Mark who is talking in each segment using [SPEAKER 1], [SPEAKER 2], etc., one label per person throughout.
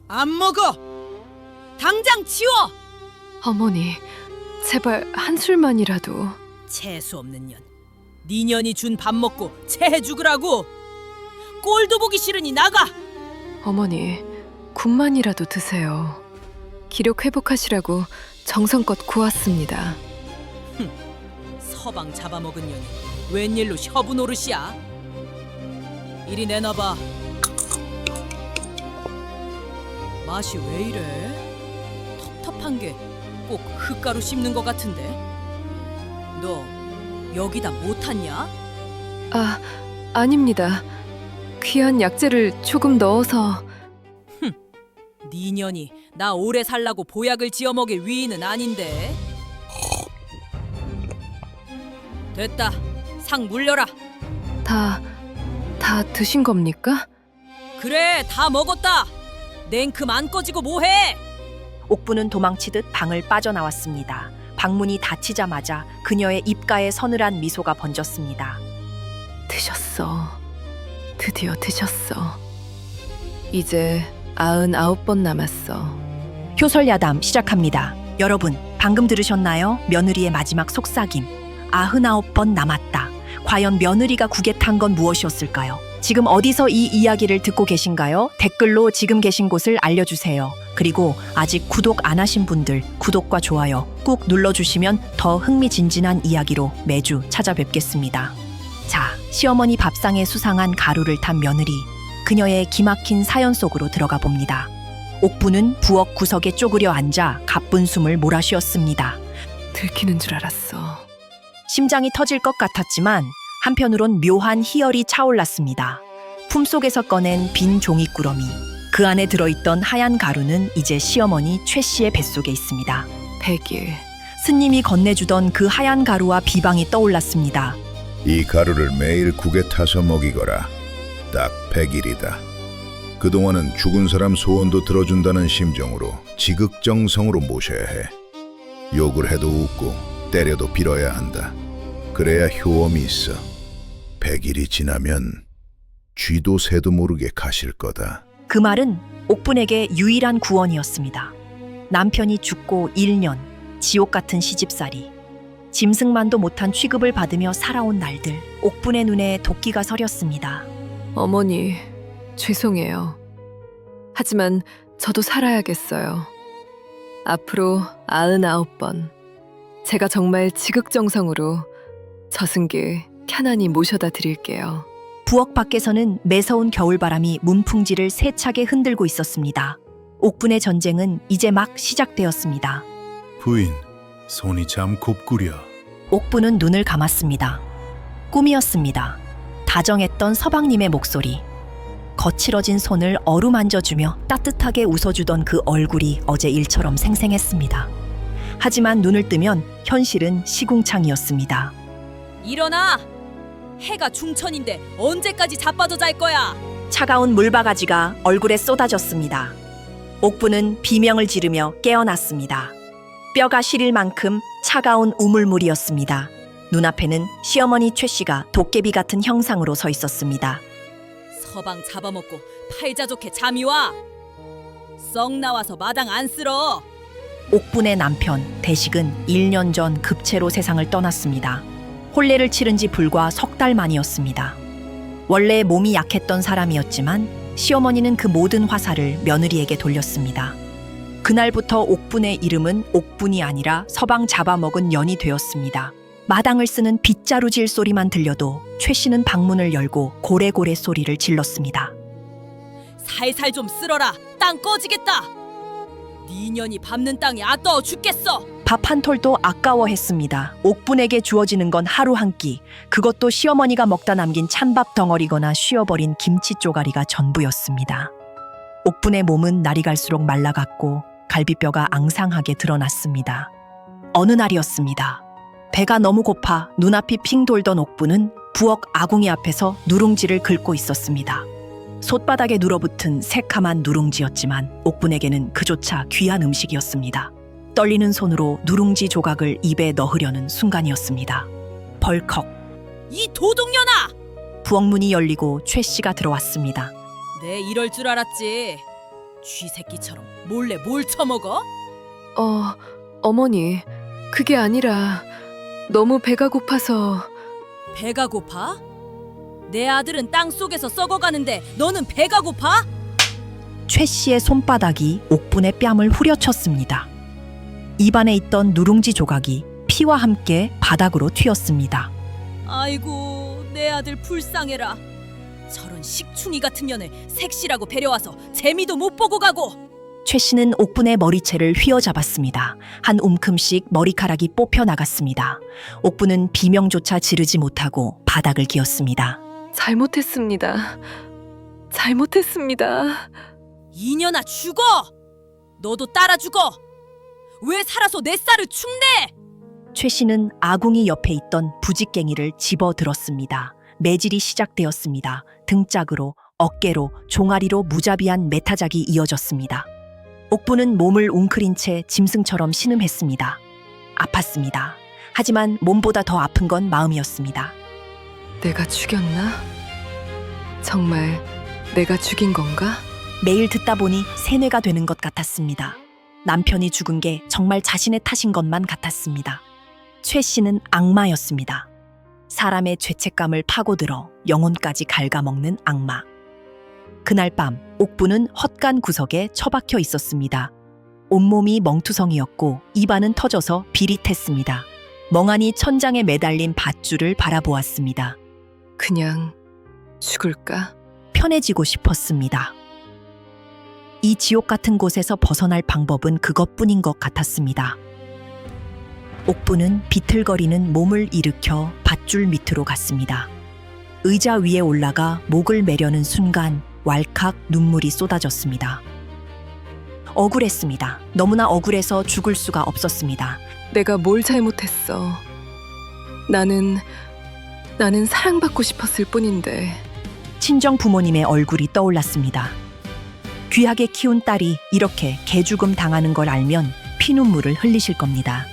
[SPEAKER 1] 안 먹어! 당장 치워!
[SPEAKER 2] 어머니, 제발 한술만이라도.
[SPEAKER 1] 재수 없는 년. 네 년이 준 밥 먹고 체해 죽으라고! 꼴도 보기 싫으니 나가!
[SPEAKER 2] 어머니, 국만이라도 드세요. 기력 회복하시라고 정성껏 구웠습니다.
[SPEAKER 1] 서방 잡아먹은 년이 웬일로 혀부 노릇이야? 이리 내놔봐. 맛이 왜 이래? 텁텁한 게 꼭 흙가루 씹는 것 같은데? 너 여기다 못 탔냐?
[SPEAKER 2] 아, 아닙니다. 귀한 약재를 조금 넣어서.
[SPEAKER 1] 네 년이 나 오래 살라고 보약을 지어 먹일 위인은 아닌데. 됐다. 상 물려라.
[SPEAKER 2] 다 드신 겁니까?
[SPEAKER 1] 그래, 다 먹었다. 냉큼 안 꺼지고 뭐해?
[SPEAKER 3] 옥부는 도망치듯 방을 빠져나왔습니다. 방문이 닫히자마자 그녀의 입가에 서늘한 미소가 번졌습니다.
[SPEAKER 2] 드셨어. 드디어 드셨어. 이제 99번 남았어.
[SPEAKER 3] 효설야담 시작합니다. 여러분, 방금 들으셨나요? 며느리의 마지막 속삭임. 99번 남았다. 과연 며느리가 국에 탄 건 무엇이었을까요? 지금 어디서 이 이야기를 듣고 계신가요? 댓글로 지금 계신 곳을 알려주세요. 그리고 아직 구독 안 하신 분들 구독과 좋아요 꾹 눌러주시면 더 흥미진진한 이야기로 매주 찾아뵙겠습니다. 자, 시어머니 밥상에 수상한 가루를 탄 며느리. 그녀의 기막힌 사연 속으로 들어가 봅니다. 옥부는 부엌 구석에 쪼그려 앉아 가쁜 숨을 몰아쉬었습니다.
[SPEAKER 2] 들키는 줄 알았어.
[SPEAKER 3] 심장이 터질 것 같았지만 한편으론 묘한 희열이 차올랐습니다. 품속에서 꺼낸 빈 종이꾸러미. 그 안에 들어있던 하얀 가루는 이제 시어머니 최 씨의 뱃속에 있습니다.
[SPEAKER 2] 100일.
[SPEAKER 3] 스님이 건네주던 그 하얀 가루와 비방이 떠올랐습니다.
[SPEAKER 4] 이 가루를 매일 국에 타서 먹이거라. 딱 100일이다. 그동안은 죽은 사람 소원도 들어준다는 심정으로 지극정성으로 모셔야 해. 욕을 해도 웃고 때려도 빌어야 한다. 그래야 효험이 있어. 100일이 지나면 쥐도 새도 모르게 가실 거다.
[SPEAKER 3] 그 말은 옥분에게 유일한 구원이었습니다. 남편이 죽고 1년, 지옥 같은 시집살이. 짐승만도 못한 취급을 받으며 살아온 날들. 옥분의 눈에 도끼가 서렸습니다.
[SPEAKER 2] 어머니, 죄송해요. 하지만 저도 살아야겠어요. 앞으로 99번. 제가 정말 지극정성으로 저승길 편안히 모셔다 드릴게요.
[SPEAKER 3] 부엌 밖에서는 매서운 겨울바람이 문풍지를 세차게 흔들고 있었습니다. 옥분의 전쟁은 이제 막 시작되었습니다.
[SPEAKER 5] 부인, 손이 참 곱구려.
[SPEAKER 3] 옥분은 눈을 감았습니다. 꿈이었습니다. 다정했던 서방님의 목소리. 거칠어진 손을 어루만져주며 따뜻하게 웃어주던 그 얼굴이 어제 일처럼 생생했습니다. 하지만 눈을 뜨면 현실은 시궁창이었습니다.
[SPEAKER 1] 일어나! 해가 중천인데 언제까지 자빠져 잘 거야?
[SPEAKER 3] 차가운 물바가지가 얼굴에 쏟아졌습니다. 옥부는 비명을 지르며 깨어났습니다. 뼈가 시릴 만큼 차가운 우물물이었습니다. 눈앞에는 시어머니 최 씨가 도깨비 같은 형상으로 서 있었습니다.
[SPEAKER 1] 서방 잡아먹고 팔자 좋게 잠이 와. 썩 나와서 마당 안 쓸어.
[SPEAKER 3] 옥분의 남편 대식은 1년 전 급체로 세상을 떠났습니다. 혼례를 치른 지 불과 석 달 만이었습니다. 원래 몸이 약했던 사람이었지만 시어머니는 그 모든 화살을 며느리에게 돌렸습니다. 그날부터 옥분의 이름은 옥분이 아니라 서방 잡아먹은 년이 되었습니다. 마당을 쓰는 빗자루질 소리만 들려도 최 씨는 방문을 열고 고래고래 소리를 질렀습니다.
[SPEAKER 1] 살살 좀 쓸어라. 땅 꺼지겠다. 네 년이 밟는 땅이 아까워 죽겠어.
[SPEAKER 3] 밥 한 톨도 아까워했습니다. 옥분에게 주어지는 건 하루 한 끼. 그것도 시어머니가 먹다 남긴 찬밥 덩어리거나 쉬어버린 김치 쪼가리가 전부였습니다. 옥분의 몸은 날이 갈수록 말라갔고 갈비뼈가 앙상하게 드러났습니다. 어느 날이었습니다. 배가 너무 고파 눈앞이 핑 돌던 옥분은 부엌 아궁이 앞에서 누룽지를 긁고 있었습니다. 솥바닥에 눌어붙은 새카만 누룽지였지만 옥분에게는 그조차 귀한 음식이었습니다. 떨리는 손으로 누룽지 조각을 입에 넣으려는 순간이었습니다. 벌컥
[SPEAKER 1] 이 도둑년아!
[SPEAKER 3] 부엌문이 열리고 최 씨가 들어왔습니다.
[SPEAKER 1] 내 이럴 줄 알았지. 쥐새끼처럼 몰래 뭘 처먹어?
[SPEAKER 2] 어머니, 그게 아니라 너무 배가 고파서.
[SPEAKER 1] 배가 고파? 내 아들은 땅 속에서 썩어가는데 너는 배가 고파?
[SPEAKER 3] 최 씨의 손바닥이 옥분의 뺨을 후려쳤습니다. 입안에 있던 누룽지 조각이 피와 함께 바닥으로 튀었습니다.
[SPEAKER 1] 아이고, 내 아들 불쌍해라. 저런 식충이 같은 년을 색시라고 배려와서 재미도 못 보고 가고.
[SPEAKER 3] 최 씨는 옥분의 머리채를 휘어잡았습니다. 한 움큼씩 머리카락이 뽑혀 나갔습니다. 옥분은 비명조차 지르지 못하고 바닥을 기었습니다.
[SPEAKER 2] 잘못했습니다. 잘못했습니다.
[SPEAKER 1] 이년아, 죽어! 너도 따라 죽어! 왜 살아서 내 쌀을 축내!
[SPEAKER 3] 최 씨는 아궁이 옆에 있던 부직갱이를 집어들었습니다. 매질이 시작되었습니다. 등짝으로, 어깨로, 종아리로 무자비한 메타작이 이어졌습니다. 옥부는 몸을 웅크린 채 짐승처럼 신음했습니다. 아팠습니다. 하지만 몸보다 더 아픈 건 마음이었습니다.
[SPEAKER 2] 내가 죽였나? 정말 내가 죽인 건가?
[SPEAKER 3] 매일 듣다 보니 세뇌가 되는 것 같았습니다. 남편이 죽은 게 정말 자신의 탓인 것만 같았습니다. 최 씨는 악마였습니다. 사람의 죄책감을 파고들어 영혼까지 갉아먹는 악마. 그날 밤 옥부는 헛간 구석에 처박혀 있었습니다. 온몸이 멍투성이었고 입안은 터져서 비릿했습니다. 멍하니 천장에 매달린 밧줄을 바라보았습니다.
[SPEAKER 2] 그냥 죽을까?
[SPEAKER 3] 편해지고 싶었습니다. 이 지옥 같은 곳에서 벗어날 방법은 그것뿐인 것 같았습니다. 옥부는 비틀거리는 몸을 일으켜 밧줄 밑으로 갔습니다. 의자 위에 올라가 목을 매려는 순간 왈칵 눈물이 쏟아졌습니다. 억울했습니다. 너무나 억울해서 죽을 수가 없었습니다.
[SPEAKER 2] 내가 뭘 잘못했어? 나는 사랑받고 싶었을 뿐인데.
[SPEAKER 3] 친정 부모님의 얼굴이 떠올랐습니다. 귀하게 키운 딸이 이렇게 개죽음 당하는 걸 알면 피눈물을 흘리실 겁니다.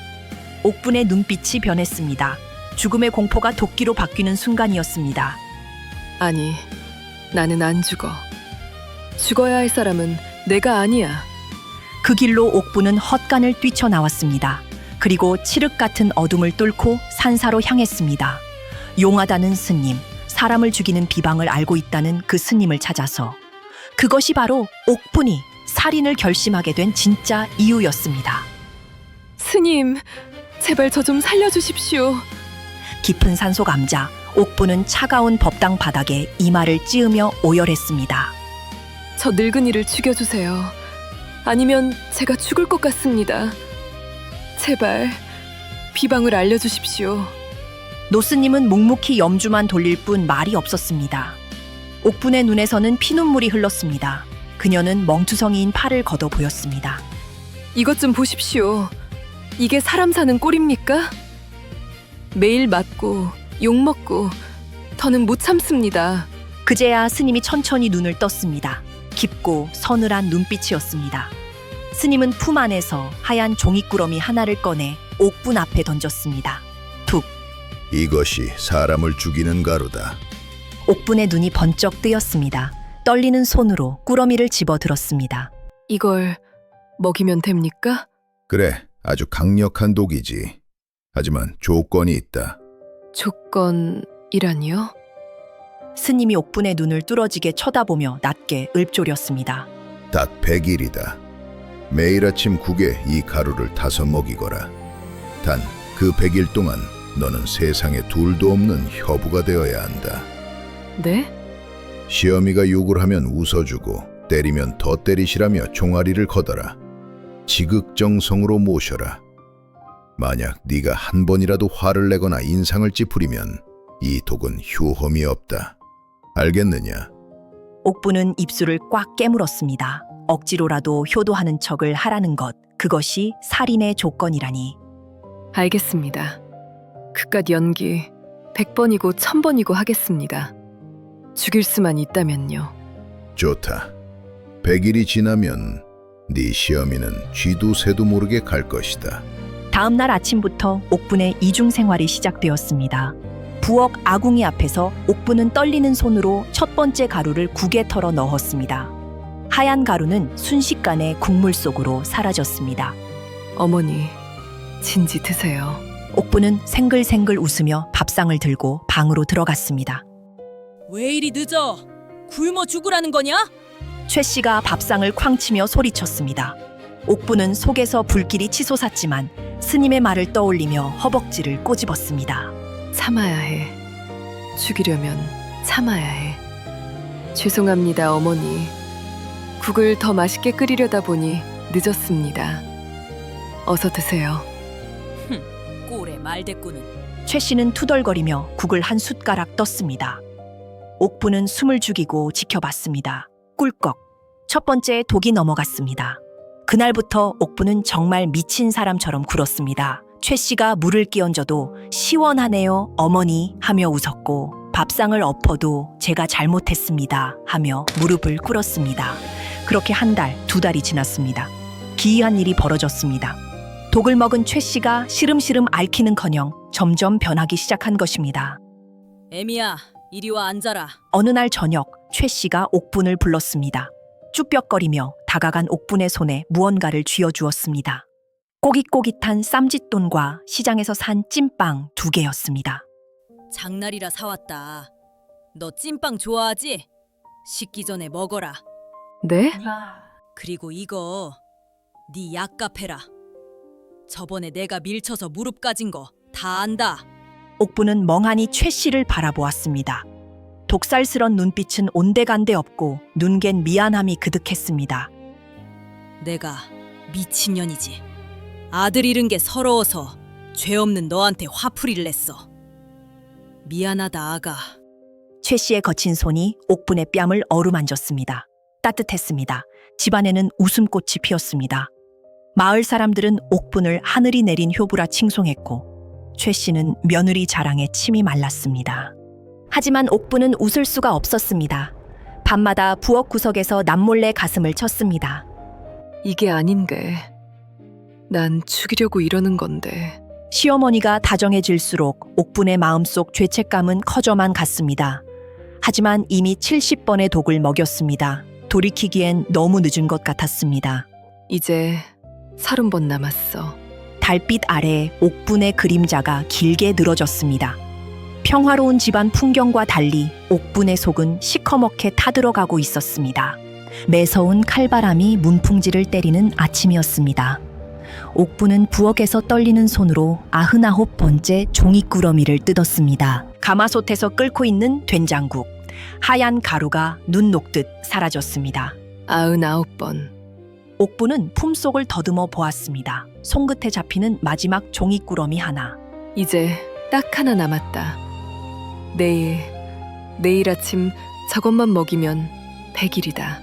[SPEAKER 3] 옥분의 눈빛이 변했습니다. 죽음의 공포가 도끼로 바뀌는 순간이었습니다.
[SPEAKER 2] 아니, 나는 안 죽어. 죽어야 할 사람은 내가 아니야.
[SPEAKER 3] 그 길로 옥부는 헛간을 뛰쳐나왔습니다. 그리고 칠흑 같은 어둠을 뚫고 산사로 향했습니다. 용하다는 스님, 사람을 죽이는 비방을 알고 있다는 그 스님을 찾아서 그것이 바로 옥분이 살인을 결심하게 된 진짜 이유였습니다.
[SPEAKER 2] 스님, 제발 저 좀 살려주십시오.
[SPEAKER 3] 깊은 산소 감자, 옥부는 차가운 법당 바닥에 이마를 찌으며 오열했습니다.
[SPEAKER 2] 저 늙은이를 죽여주세요. 아니면 제가 죽을 것 같습니다. 제발 비방을 알려주십시오.
[SPEAKER 3] 노스님은 묵묵히 염주만 돌릴 뿐 말이 없었습니다. 옥분의 눈에서는 피눈물이 흘렀습니다. 그녀는 멍투성이인 팔을 걷어 보였습니다.
[SPEAKER 2] 이것 좀 보십시오. 이게 사람 사는 꼴입니까? 매일 맞고 욕먹고 더는 못 참습니다.
[SPEAKER 3] 그제야 스님이 천천히 눈을 떴습니다. 깊고 서늘한 눈빛이었습니다. 스님은 품 안에서 하얀 종이꾸러미 하나를 꺼내 옥분 앞에 던졌습니다. 툭!
[SPEAKER 4] 이것이 사람을 죽이는 가루다.
[SPEAKER 3] 옥분의 눈이 번쩍 뜨였습니다. 떨리는 손으로 꾸러미를 집어들었습니다.
[SPEAKER 2] 이걸 먹이면 됩니까?
[SPEAKER 4] 그래, 아주 강력한 독이지. 하지만 조건이 있다.
[SPEAKER 2] 조건이라니요?
[SPEAKER 3] 스님이 옥분의 눈을 뚫어지게 쳐다보며 낮게 읊조렸습니다.
[SPEAKER 4] 딱 100일이다. 매일 아침 국에 이 가루를 타서 먹이거라. 단 그 100일 동안 너는 세상에 둘도 없는 효부가 되어야 한다.
[SPEAKER 2] 네?
[SPEAKER 4] 시어미가 욕을 하면 웃어주고 때리면 더 때리시라며 종아리를 걷어라. 지극정성으로 모셔라. 만약 네가 한 번이라도 화를 내거나 인상을 찌푸리면 이 독은 휴험이 없다. 알겠느냐?
[SPEAKER 3] 옥부는 입술을 꽉 깨물었습니다. 억지로라도 효도하는 척을 하라는 것, 그것이 살인의 조건이라니.
[SPEAKER 2] 알겠습니다. 그깟 연기 100번이고 1000번이고 하겠습니다. 죽일 수만 있다면요.
[SPEAKER 4] 좋다. 100일이 지나면 네 시어미는 쥐도 새도 모르게 갈 것이다.
[SPEAKER 3] 다음 날 아침부터 옥분의 이중 생활이 시작되었습니다. 부엌 아궁이 앞에서 옥분은 떨리는 손으로 첫 번째 가루를 국에 털어 넣었습니다. 하얀 가루는 순식간에 국물 속으로 사라졌습니다.
[SPEAKER 2] 어머니, 진지 드세요.
[SPEAKER 3] 옥부는 생글생글 웃으며 밥상을 들고 방으로 들어갔습니다.
[SPEAKER 1] 왜 이리 늦어? 굶어 죽으라는 거냐?
[SPEAKER 3] 최 씨가 밥상을 쾅 치며 소리쳤습니다. 옥부는 속에서 불길이 치솟았지만 스님의 말을 떠올리며 허벅지를 꼬집었습니다.
[SPEAKER 2] 참아야 해. 죽이려면 참아야 해. 죄송합니다, 어머니. 국을 더 맛있게 끓이려다 보니 늦었습니다. 어서 드세요.
[SPEAKER 1] 꼴의 말대꾸는.
[SPEAKER 3] 최 씨는 투덜거리며 국을 한 숟가락 떴습니다. 옥부는 숨을 죽이고 지켜봤습니다. 꿀꺽. 첫 번째 독이 넘어갔습니다. 그날부터 옥부는 정말 미친 사람처럼 굴었습니다. 최 씨가 물을 끼얹어도 시원하네요, 어머니 하며 웃었고 밥상을 엎어도 제가 잘못했습니다 하며 무릎을 꿇었습니다. 그렇게 한 달, 두 달이 지났습니다. 기이한 일이 벌어졌습니다. 독을 먹은 최 씨가 시름시름 앓기는커녕 점점 변하기 시작한 것입니다.
[SPEAKER 1] 애미야, 이리 와 앉아라.
[SPEAKER 3] 어느 날 저녁 최 씨가 옥분을 불렀습니다. 쭈뼛거리며 다가간 옥분의 손에 무언가를 쥐어주었습니다. 꼬깃꼬깃한 쌈짓돈과 시장에서 산 찐빵 2개였습니다.
[SPEAKER 1] 장날이라 사왔다. 너 찐빵 좋아하지? 식기 전에 먹어라.
[SPEAKER 2] 네?
[SPEAKER 1] 그리고 이거 네 약값 해라. 저번에 내가 밀쳐서 무릎 까진 거 다 안다.
[SPEAKER 3] 옥부는 멍하니 최 씨를 바라보았습니다. 독살스런 눈빛은 온데간데 없고 눈겐 미안함이 그득했습니다.
[SPEAKER 1] 내가 미친년이지. 아들 잃은 게 서러워서 죄 없는 너한테 화풀이를 냈어. 미안하다, 아가.
[SPEAKER 3] 최 씨의 거친 손이 옥분의 뺨을 어루만졌습니다. 따뜻했습니다. 집안에는 웃음꽃이 피었습니다. 마을 사람들은 옥분을 하늘이 내린 효부라 칭송했고 최 씨는 며느리 자랑에 침이 말랐습니다. 하지만 옥분은 웃을 수가 없었습니다. 밤마다 부엌 구석에서 남몰래 가슴을 쳤습니다.
[SPEAKER 2] 이게 아닌데. 난 죽이려고 이러는 건데.
[SPEAKER 3] 시어머니가 다정해질수록 옥분의 마음속 죄책감은 커져만 갔습니다. 하지만 이미 70번의 독을 먹였습니다. 돌이키기엔 너무 늦은 것 같았습니다.
[SPEAKER 2] 이제 30번 남았어.
[SPEAKER 3] 달빛 아래 옥분의 그림자가 길게 늘어졌습니다. 평화로운 집안 풍경과 달리 옥분의 속은 시커멓게 타들어가고 있었습니다. 매서운 칼바람이 문풍지를 때리는 아침이었습니다. 옥분은 부엌에서 떨리는 손으로 99번째 종이꾸러미를 뜯었습니다. 가마솥에서 끓고 있는 된장국. 하얀 가루가 눈 녹듯 사라졌습니다.
[SPEAKER 2] 99번.
[SPEAKER 3] 옥부는 품속을 더듬어 보았습니다. 손끝에 잡히는 마지막 종이꾸러미 하나.
[SPEAKER 2] 이제 딱 하나 남았다. 내일 아침 저것만 먹이면 100일이다.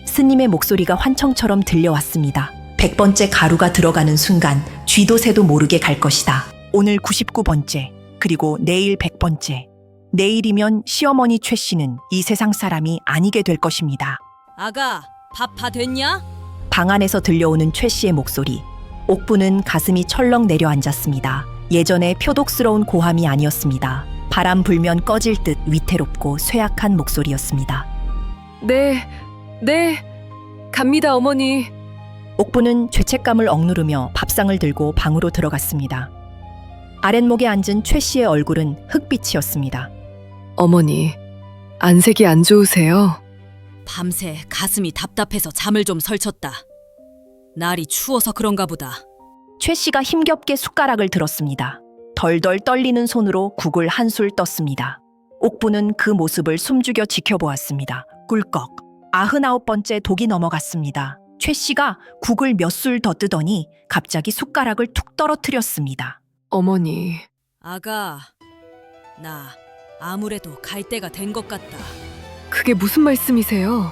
[SPEAKER 3] 스님의 목소리가 환청처럼 들려왔습니다. 100번째 가루가 들어가는 순간 쥐도 새도 모르게 갈 것이다. 오늘 99번째, 그리고 내일 100번째. 내일이면 시어머니 최 씨는 이 세상 사람이 아니게 될 것입니다.
[SPEAKER 1] 아가, 밥 다 됐냐?
[SPEAKER 3] 방 안에서 들려오는 최 씨의 목소리. 옥부는 가슴이 철렁 내려앉았습니다. 예전의 표독스러운 고함이 아니었습니다. 바람 불면 꺼질 듯 위태롭고 쇠약한 목소리였습니다.
[SPEAKER 2] 네, 갑니다, 어머니.
[SPEAKER 3] 옥부는 죄책감을 억누르며 밥상을 들고 방으로 들어갔습니다. 아랫목에 앉은 최 씨의 얼굴은 흑빛이었습니다.
[SPEAKER 2] 어머니, 안색이 안 좋으세요?
[SPEAKER 1] 밤새 가슴이 답답해서 잠을 좀 설쳤다. 날이 추워서 그런가 보다.
[SPEAKER 3] 최 씨가 힘겹게 숟가락을 들었습니다. 덜덜 떨리는 손으로 국을 한술 떴습니다. 옥부는 그 모습을 숨죽여 지켜보았습니다. 꿀꺽. 99번째 독이 넘어갔습니다. 최 씨가 국을 몇 술 더 뜨더니 갑자기 숟가락을 툭 떨어뜨렸습니다.
[SPEAKER 2] 어머니,
[SPEAKER 1] 아가, 나 아무래도 갈 때가 된 것 같다.
[SPEAKER 2] 그게 무슨 말씀이세요?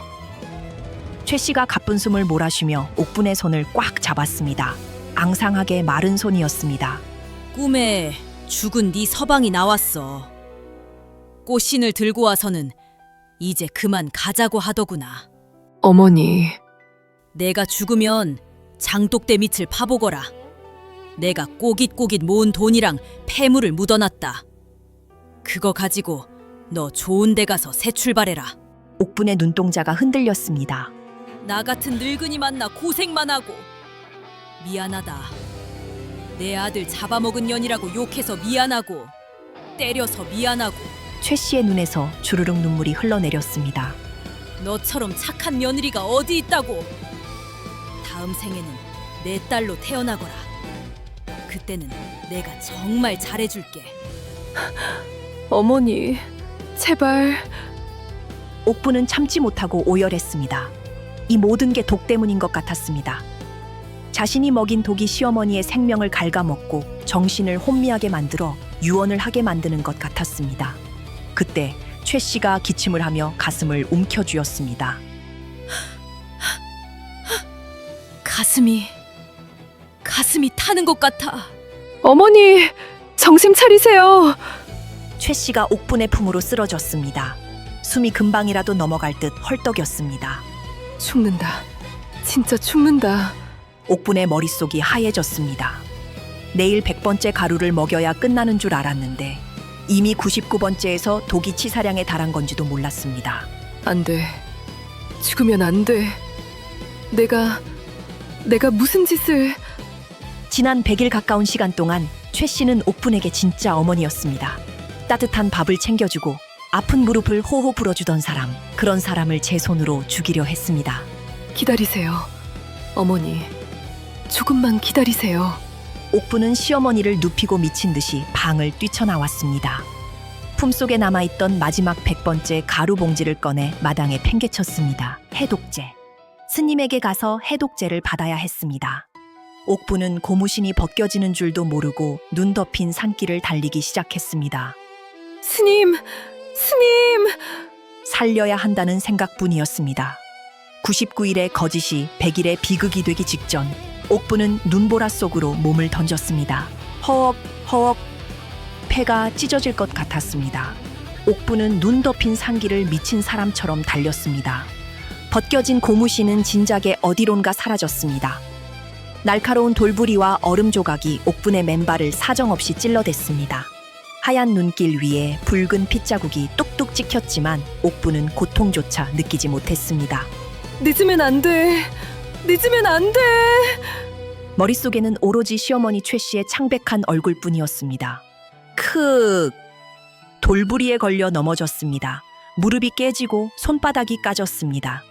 [SPEAKER 3] 최 씨가 가쁜 숨을 몰아쉬며 옥분의 손을 꽉 잡았습니다. 앙상하게 마른 손이었습니다.
[SPEAKER 1] 꿈에 죽은 네 서방이 나왔어. 꽃신을 들고 와서는 이제 그만 가자고 하더구나.
[SPEAKER 2] 어머니,
[SPEAKER 1] 내가 죽으면 장독대 밑을 파보거라. 내가 꼬깃꼬깃 모은 돈이랑 폐물을 묻어놨다. 그거 가지고 너 좋은 데 가서 새 출발해라.
[SPEAKER 3] 옥분의 눈동자가 흔들렸습니다.
[SPEAKER 1] 나 같은 늙은이 만나 고생만 하고. 미안하다. 내 아들 잡아먹은 년이라고 욕해서 미안하고, 때려서 미안하고.
[SPEAKER 3] 최 씨의 눈에서 주르륵 눈물이 흘러내렸습니다.
[SPEAKER 1] 너처럼 착한 며느리가 어디 있다고. 다음 생에는 내 딸로 태어나거라. 그때는 내가 정말 잘해줄게.
[SPEAKER 2] 어머니, 제발.
[SPEAKER 3] 옥부는 참지 못하고 오열했습니다. 이 모든 게 독 때문인 것 같았습니다. 자신이 먹인 독이 시어머니의 생명을 갉아먹고 정신을 혼미하게 만들어 유언을 하게 만드는 것 같았습니다. 그때 최 씨가 기침을 하며 가슴을 움켜쥐었습니다.
[SPEAKER 1] 가슴이 타는 것 같아.
[SPEAKER 2] 어머니, 정신 차리세요.
[SPEAKER 3] 최 씨가 옥분의 품으로 쓰러졌습니다. 숨이 금방이라도 넘어갈 듯 헐떡였습니다.
[SPEAKER 2] 죽는다. 진짜 죽는다.
[SPEAKER 3] 옥분의 머릿속이 하얘졌습니다. 내일 100번째 가루를 먹여야 끝나는 줄 알았는데 이미 99번째에서 독이 치사량에 달한 건지도 몰랐습니다.
[SPEAKER 2] 안 돼. 죽으면 안 돼. 내가 무슨 짓을...
[SPEAKER 3] 지난 100일 가까운 시간 동안 최 씨는 옥분에게 진짜 어머니였습니다. 따뜻한 밥을 챙겨주고 아픈 무릎을 호호 불어주던 사람, 그런 사람을 제 손으로 죽이려 했습니다.
[SPEAKER 2] 기다리세요. 어머니, 조금만 기다리세요.
[SPEAKER 3] 옥분은 시어머니를 눕히고 미친 듯이 방을 뛰쳐나왔습니다. 품속에 남아있던 마지막 100번째 가루 봉지를 꺼내 마당에 팽개쳤습니다. 해독제. 스님에게 가서 해독제를 받아야 했습니다. 옥분은 고무신이 벗겨지는 줄도 모르고 눈 덮인 산길을 달리기 시작했습니다.
[SPEAKER 2] 스님!
[SPEAKER 3] 살려야 한다는 생각뿐이었습니다. 99일의 거짓이 100일의 비극이 되기 직전 옥부는 눈보라 속으로 몸을 던졌습니다. 허억 폐가 찢어질 것 같았습니다. 옥부는 눈 덮인 산길을 미친 사람처럼 달렸습니다. 벗겨진 고무신은 진작에 어디론가 사라졌습니다. 날카로운 돌부리와 얼음 조각이 옥분의 맨발을 사정없이 찔러댔습니다. 하얀 눈길 위에 붉은 핏자국이 뚝뚝 찍혔지만 옥부는 고통조차 느끼지 못했습니다.
[SPEAKER 2] 늦으면 안 돼. 늦으면 안 돼.
[SPEAKER 3] 머릿속에는 오로지 시어머니 최 씨의 창백한 얼굴뿐이었습니다. 크으! 돌부리에 걸려 넘어졌습니다. 무릎이 깨지고 손바닥이 까졌습니다.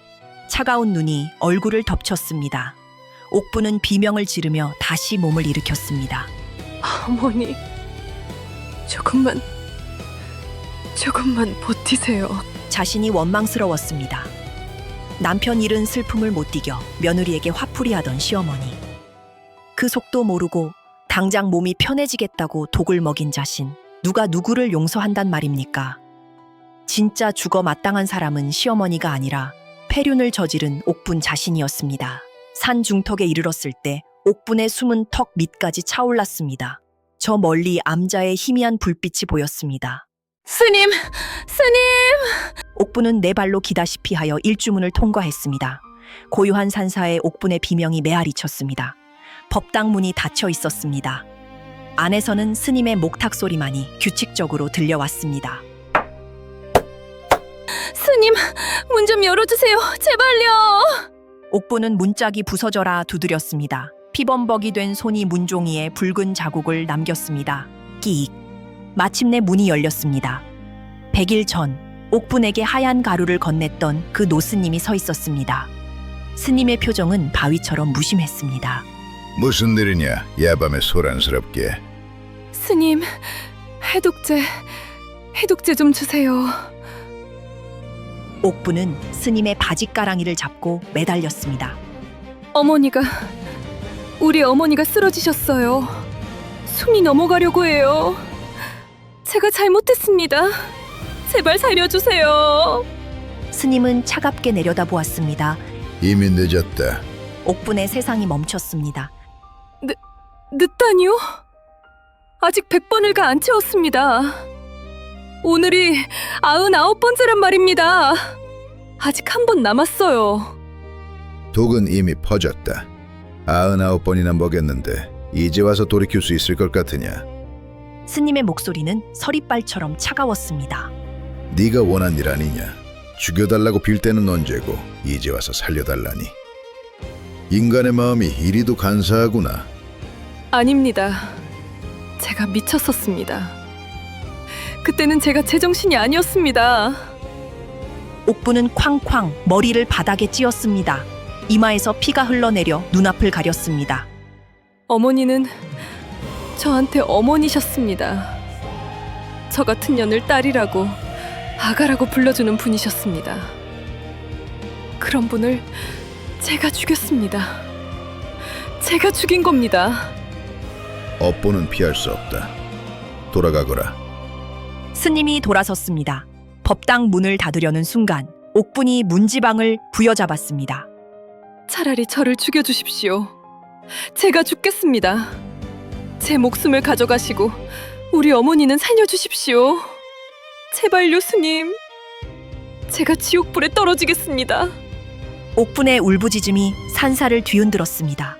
[SPEAKER 3] 차가운 눈이 얼굴을 덮쳤습니다. 옥부는 비명을 지르며 다시 몸을 일으켰습니다.
[SPEAKER 2] 어머니, 조금만 버티세요.
[SPEAKER 3] 자신이 원망스러웠습니다. 남편 잃은 슬픔을 못 이겨 며느리에게 화풀이하던 시어머니. 그 속도 모르고 당장 몸이 편해지겠다고 독을 먹인 자신. 누가 누구를 용서한단 말입니까? 진짜 죽어 마땅한 사람은 시어머니가 아니라 폐륜을 저지른 옥분 자신이었습니다. 산 중턱에 이르렀을 때 옥분의 숨은 턱 밑까지 차올랐습니다. 저 멀리 암자의 희미한 불빛이 보였습니다.
[SPEAKER 2] 스님!
[SPEAKER 3] 옥분은 네 발로 기다시피 하여 일주문을 통과했습니다. 고요한 산사에 옥분의 비명이 메아리 쳤습니다. 법당 문이 닫혀 있었습니다. 안에서는 스님의 목탁 소리만이 규칙적으로 들려왔습니다.
[SPEAKER 2] 스님, 문 좀 열어주세요. 제발요.
[SPEAKER 3] 옥분은 문짝이 부서져라 두드렸습니다. 피범벅이 된 손이 문종이에 붉은 자국을 남겼습니다. 끼익. 마침내 문이 열렸습니다. 100일 전 옥분에게 하얀 가루를 건넸던 그 노스님이 서 있었습니다. 스님의 표정은 바위처럼 무심했습니다.
[SPEAKER 4] 무슨 일이냐? 야밤에 소란스럽게.
[SPEAKER 2] 스님, 해독제 좀 주세요.
[SPEAKER 3] 옥분은 스님의 바지가랑이를 잡고 매달렸습니다.
[SPEAKER 2] 우리 어머니가 쓰러지셨어요. 숨이 넘어가려고 해요. 제가 잘못했습니다. 제발 살려주세요.
[SPEAKER 3] 스님은 차갑게 내려다보았습니다.
[SPEAKER 4] 이미 늦었다.
[SPEAKER 3] 옥분의 세상이 멈췄습니다.
[SPEAKER 2] 늦다니요? 아직 100번을 가 안 채웠습니다. 오늘이 99번째란 말입니다. 아직 한 번 남았어요.
[SPEAKER 4] 독은 이미 퍼졌다. 99번이나 먹였는데 이제 와서 돌이킬 수 있을 것 같으냐?
[SPEAKER 3] 스님의 목소리는 서리빨처럼 차가웠습니다.
[SPEAKER 4] 네가 원한 일 아니냐? 죽여달라고 빌 때는 언제고 이제 와서 살려달라니. 인간의 마음이 이리도 간사하구나.
[SPEAKER 2] 아닙니다. 제가 미쳤었습니다. 그때는 제가 제정신이 아니었습니다.
[SPEAKER 3] 옥부는 쾅쾅 머리를 바닥에 찧었습니다. 이마에서 피가 흘러내려 눈앞을 가렸습니다.
[SPEAKER 2] 어머니는 저한테 어머니셨습니다. 저 같은 년을 딸이라고, 아가라고 불러주는 분이셨습니다. 그런 분을 제가 죽였습니다. 제가 죽인 겁니다.
[SPEAKER 4] 업보는 피할 수 없다. 돌아가거라.
[SPEAKER 3] 스님이 돌아섰습니다. 법당 문을 닫으려는 순간 옥분이 문지방을 부여잡았습니다.
[SPEAKER 2] 차라리 저를 죽여주십시오. 제가 죽겠습니다. 제 목숨을 가져가시고 우리 어머니는 살려주십시오. 제발요, 스님. 제가 지옥불에 떨어지겠습니다.
[SPEAKER 3] 옥분의 울부짖음이 산사를 뒤흔들었습니다.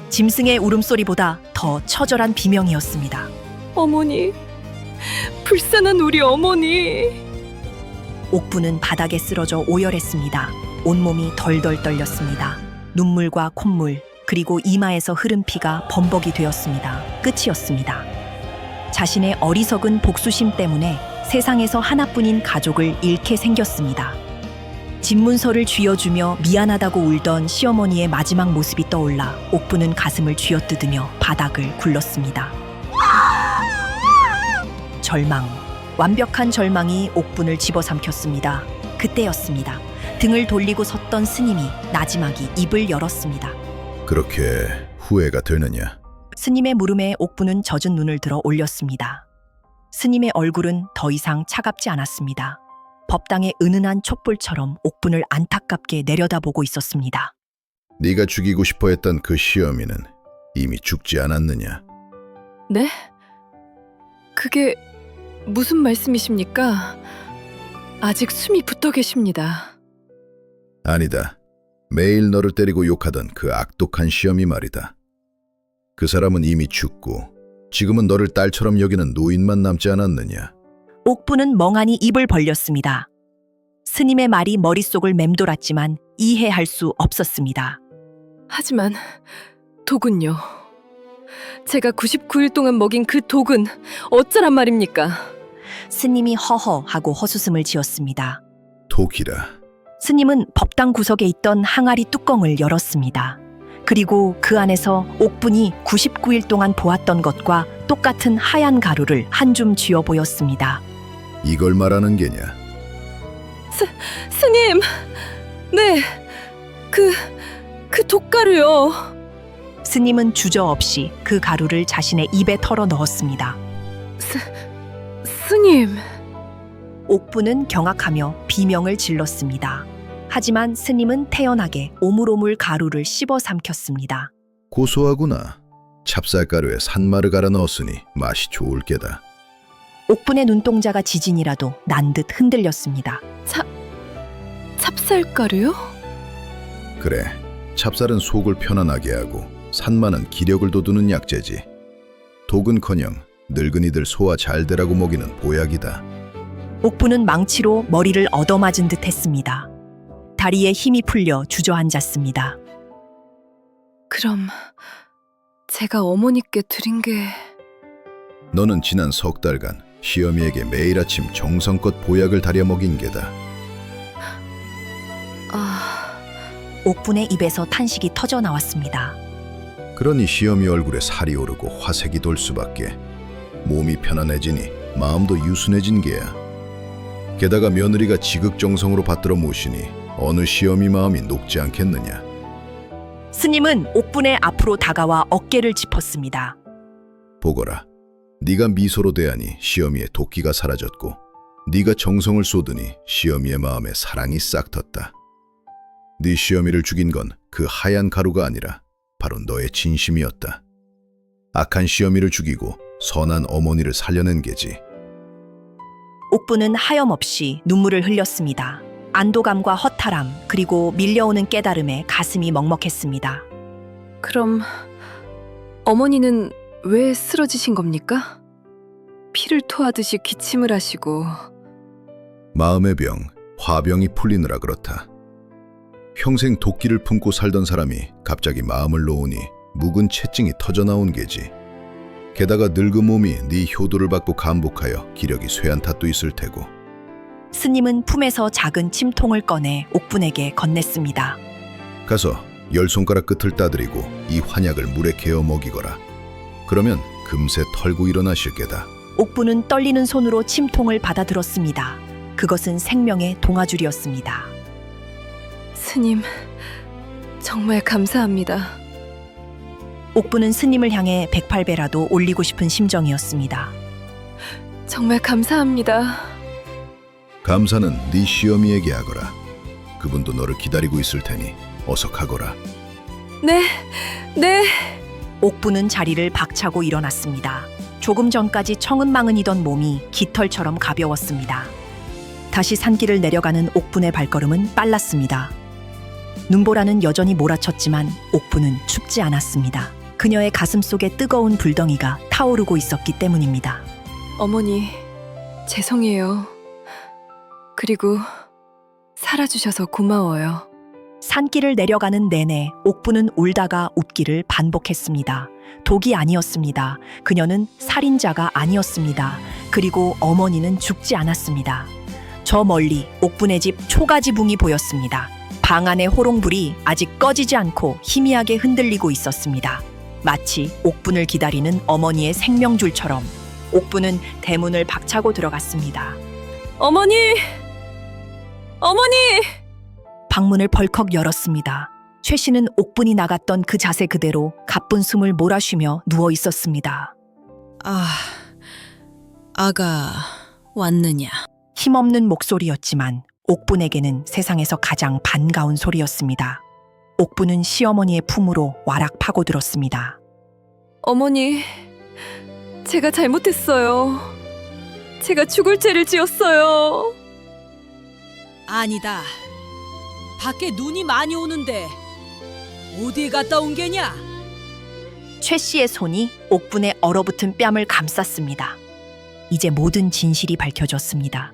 [SPEAKER 3] 짐승의 울음소리보다 더 처절한 비명이었습니다.
[SPEAKER 2] 어머니, 불쌍한 우리 어머니.
[SPEAKER 3] 옥분은 바닥에 쓰러져 오열했습니다. 온몸이 덜덜 떨렸습니다. 눈물과 콧물, 그리고 이마에서 흐른 피가 범벅이 되었습니다. 끝이었습니다. 자신의 어리석은 복수심 때문에 세상에서 하나뿐인 가족을 잃게 생겼습니다. 집문서를 쥐어주며 미안하다고 울던 시어머니의 마지막 모습이 떠올라 옥분은 가슴을 쥐어뜯으며 바닥을 굴렀습니다. 절망, 완벽한 절망이 옥분을 집어삼켰습니다. 그때였습니다. 등을 돌리고 섰던 스님이 나지막이 입을 열었습니다.
[SPEAKER 4] 그렇게 후회가 되느냐?
[SPEAKER 3] 스님의 물음에 옥분은 젖은 눈을 들어 올렸습니다. 스님의 얼굴은 더 이상 차갑지 않았습니다. 법당의 은은한 촛불처럼 옥분을 안타깝게 내려다보고 있었습니다.
[SPEAKER 4] 네가 죽이고 싶어 했던 그 시어미는 이미 죽지 않았느냐?
[SPEAKER 2] 네? 그게 무슨 말씀이십니까? 아직 숨이 붙어 계십니다.
[SPEAKER 4] 아니다. 매일 너를 때리고 욕하던 그 악독한 시어미 말이다. 그 사람은 이미 죽고 지금은 너를 딸처럼 여기는 노인만 남지 않았느냐?
[SPEAKER 3] 옥분은 멍하니 입을 벌렸습니다. 스님의 말이 머릿속을 맴돌았지만 이해할 수 없었습니다.
[SPEAKER 2] 하지만 독은요. 제가 99일 동안 먹인 그 독은 어쩌란 말입니까?
[SPEAKER 3] 스님이 허허하고 헛웃음을 지었습니다.
[SPEAKER 4] 독이라.
[SPEAKER 3] 스님은 법당 구석에 있던 항아리 뚜껑을 열었습니다. 그리고 그 안에서 옥분이 99일 동안 보았던 것과 똑같은 하얀 가루를 한 줌 쥐어 보였습니다.
[SPEAKER 4] 이걸 말하는 게냐?
[SPEAKER 2] 스님! 네, 그 독가루요.
[SPEAKER 3] 스님은 주저없이 그 가루를 자신의 입에 털어 넣었습니다.
[SPEAKER 2] 스님!
[SPEAKER 3] 옥분은 경악하며 비명을 질렀습니다. 하지만 스님은 태연하게 오물오물 가루를 씹어 삼켰습니다.
[SPEAKER 4] 고소하구나. 찹쌀가루에 산마르 갈아 넣었으니 맛이 좋을 게다.
[SPEAKER 3] 옥분의 눈동자가 지진이라도 난 듯 흔들렸습니다.
[SPEAKER 2] 찹쌀가루요?
[SPEAKER 4] 그래, 찹쌀은 속을 편안하게 하고 산마는 기력을 돋우는 약재지. 독은커녕 늙은이들 소화 잘 되라고 먹이는 보약이다.
[SPEAKER 3] 옥분은 망치로 머리를 얻어맞은 듯 했습니다. 다리에 힘이 풀려 주저앉았습니다.
[SPEAKER 2] 그럼 제가 어머니께 드린 게...
[SPEAKER 4] 너는 지난 석 달간 시어미에게 매일 아침 정성껏 보약을 다려 먹인 게다.
[SPEAKER 3] 옥분의 입에서 탄식이 터져 나왔습니다.
[SPEAKER 4] 그러니 시어미 얼굴에 살이 오르고 화색이 돌 수밖에. 몸이 편안해지니 마음도 유순해진 게야. 게다가 며느리가 지극정성으로 받들어 모시니 어느 시어미 마음이 녹지 않겠느냐.
[SPEAKER 3] 스님은 옥분의 앞으로 다가와 어깨를 짚었습니다.
[SPEAKER 4] 보거라. 네가 미소로 대하니 시어미의 도끼가 사라졌고 네가 정성을 쏟으니 시어미의 마음에 사랑이 싹 텄다. 네 시어미를 죽인 건 그 하얀 가루가 아니라 바로 너의 진심이었다. 악한 시어미를 죽이고 선한 어머니를 살려낸 게지.
[SPEAKER 3] 옥분은 하염없이 눈물을 흘렸습니다. 안도감과 허탈함, 그리고 밀려오는 깨달음에 가슴이 먹먹했습니다.
[SPEAKER 2] 그럼 어머니는 왜 쓰러지신 겁니까? 피를 토하듯이 기침을 하시고...
[SPEAKER 4] 마음의 병, 화병이 풀리느라 그렇다. 평생 도끼를 품고 살던 사람이 갑자기 마음을 놓으니 묵은 채증이 터져나온 게지. 게다가 늙은 몸이 네 효도를 받고 감복하여 기력이 쇠한 탓도 있을 테고.
[SPEAKER 3] 스님은 품에서 작은 침통을 꺼내 옥분에게 건넸습니다.
[SPEAKER 4] 가서 10손가락 끝을 따드리고 이 환약을 물에 개어 먹이거라. 그러면 금세 털고 일어나실 게다.
[SPEAKER 3] 옥분은 떨리는 손으로 침통을 받아들었습니다. 그것은 생명의 동아줄이었습니다.
[SPEAKER 2] 스님, 정말 감사합니다.
[SPEAKER 3] 옥분은 스님을 향해 108배라도 올리고 싶은 심정이었습니다.
[SPEAKER 2] 정말 감사합니다.
[SPEAKER 4] 감사는 네 시어미에게 하거라. 그분도 너를 기다리고 있을 테니 어서 가거라.
[SPEAKER 2] 네, 네.
[SPEAKER 3] 옥분은 자리를 박차고 일어났습니다. 조금 전까지 청은망은이던 몸이 깃털처럼 가벼웠습니다. 다시 산길을 내려가는 옥분의 발걸음은 빨랐습니다. 눈보라는 여전히 몰아쳤지만 옥분은 춥지 않았습니다. 그녀의 가슴 속에 뜨거운 불덩이가 타오르고 있었기 때문입니다.
[SPEAKER 2] 어머니, 죄송해요. 그리고 살아주셔서 고마워요.
[SPEAKER 3] 산길을 내려가는 내내 옥분은 울다가 웃기를 반복했습니다. 독이 아니었습니다. 그녀는 살인자가 아니었습니다. 그리고 어머니는 죽지 않았습니다. 저 멀리 옥분의 집 초가지붕이 보였습니다. 방 안의 호롱불이 아직 꺼지지 않고 희미하게 흔들리고 있었습니다. 마치 옥분을 기다리는 어머니의 생명줄처럼 옥분은 대문을 박차고 들어갔습니다.
[SPEAKER 2] 어머니! 어머니!
[SPEAKER 3] 방문을 벌컥 열었습니다. 최 씨는 옥분이 나갔던 그 자세 그대로 가쁜 숨을 몰아쉬며 누워 있었습니다.
[SPEAKER 1] 아가 왔느냐?
[SPEAKER 3] 힘없는 목소리였지만 옥분에게는 세상에서 가장 반가운 소리였습니다. 옥분은 시어머니의 품으로 와락 파고들었습니다.
[SPEAKER 2] 어머니, 제가 잘못했어요. 제가 죽을 죄를 지었어요.
[SPEAKER 1] 아니다. 밖에 눈이 많이 오는데 어디 갔다 온 게냐?
[SPEAKER 3] 최 씨의 손이 옥분의 얼어붙은 뺨을 감쌌습니다. 이제 모든 진실이 밝혀졌습니다.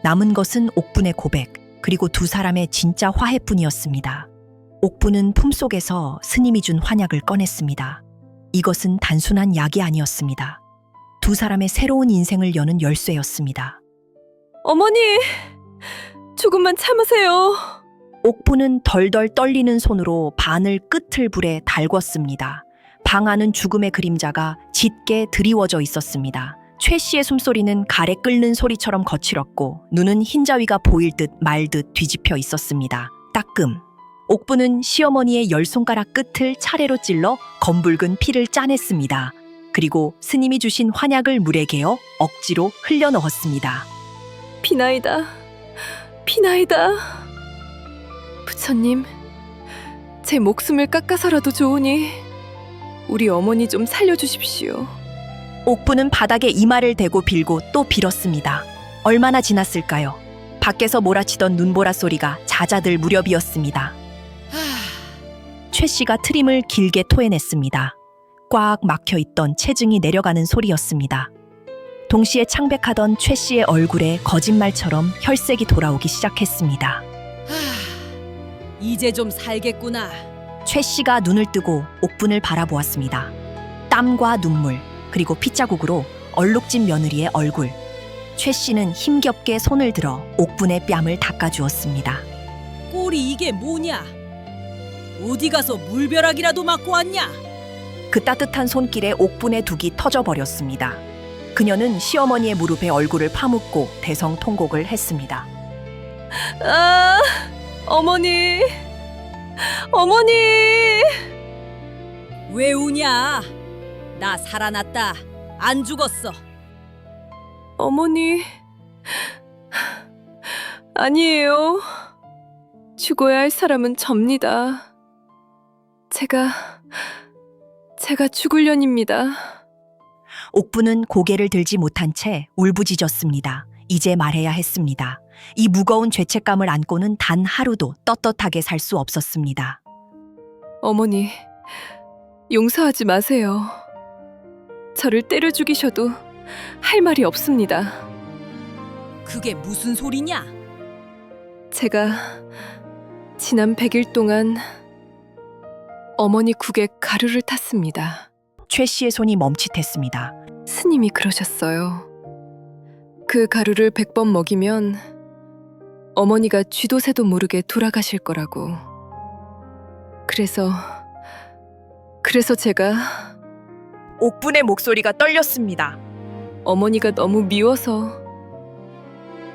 [SPEAKER 3] 남은 것은 옥분의 고백, 그리고 두 사람의 진짜 화해뿐이었습니다. 옥분은 품속에서 스님이 준 환약을 꺼냈습니다. 이것은 단순한 약이 아니었습니다. 두 사람의 새로운 인생을 여는 열쇠였습니다.
[SPEAKER 2] 어머니, 조금만 참으세요.
[SPEAKER 3] 옥분은 덜덜 떨리는 손으로 바늘 끝을 불에 달궜습니다. 방 안은 죽음의 그림자가 짙게 드리워져 있었습니다. 최 씨의 숨소리는 가래 끓는 소리처럼 거칠었고 눈은 흰자위가 보일 듯 말 듯 뒤집혀 있었습니다. 따끔. 옥분은 시어머니의 10손가락 끝을 차례로 찔러 검붉은 피를 짜냈습니다. 그리고 스님이 주신 환약을 물에 개어 억지로 흘려 넣었습니다.
[SPEAKER 2] 비나이다. 비나이다. 부처님, 제 목숨을 깎아서라도 좋으니 우리 어머니 좀 살려주십시오.
[SPEAKER 3] 옥분은 바닥에 이마를 대고 빌고 또 빌었습니다. 얼마나 지났을까요? 밖에서 몰아치던 눈보라 소리가 잦아들 무렵이었습니다. 최 씨가 트림을 길게 토해냈습니다. 꽉 막혀있던 체증이 내려가는 소리였습니다. 동시에 창백하던 최 씨의 얼굴에 거짓말처럼 혈색이 돌아오기 시작했습니다.
[SPEAKER 1] 이제 좀 살겠구나.
[SPEAKER 3] 최 씨가 눈을 뜨고 옥분을 바라보았습니다. 땀과 눈물, 그리고 핏자국으로 얼룩진 며느리의 얼굴. 최 씨는 힘겹게 손을 들어 옥분의 뺨을 닦아주었습니다.
[SPEAKER 1] 꼴이 이게 뭐냐? 어디 가서 물벼락이라도 맞고 왔냐?
[SPEAKER 3] 그 따뜻한 손길에 옥분의 둑이 터져버렸습니다. 그녀는 시어머니의 무릎에 얼굴을 파묻고 대성통곡을 했습니다.
[SPEAKER 2] 아, 어머니, 어머니!
[SPEAKER 1] 왜 우냐? 나 살아났다. 안 죽었어.
[SPEAKER 2] 어머니, 아니에요. 죽어야 할 사람은 접니다. 제가 죽을 년입니다.
[SPEAKER 3] 옥분은 고개를 들지 못한 채 울부짖었습니다. 이제 말해야 했습니다. 이 무거운 죄책감을 안고는 단 하루도 떳떳하게 살 수 없었습니다.
[SPEAKER 2] 어머니, 용서하지 마세요. 저를 때려 죽이셔도 할 말이 없습니다.
[SPEAKER 1] 그게 무슨 소리냐?
[SPEAKER 2] 제가 지난 100일 동안 어머니 국에 가루를 탔습니다.
[SPEAKER 3] 최 씨의 손이 멈칫했습니다.
[SPEAKER 2] 스님이 그러셨어요. 그 가루를 100번 먹이면 어머니가 쥐도 새도 모르게 돌아가실 거라고. 그래서 제가
[SPEAKER 3] 옥분의 목소리가 떨렸습니다.
[SPEAKER 2] 어머니가 너무 미워서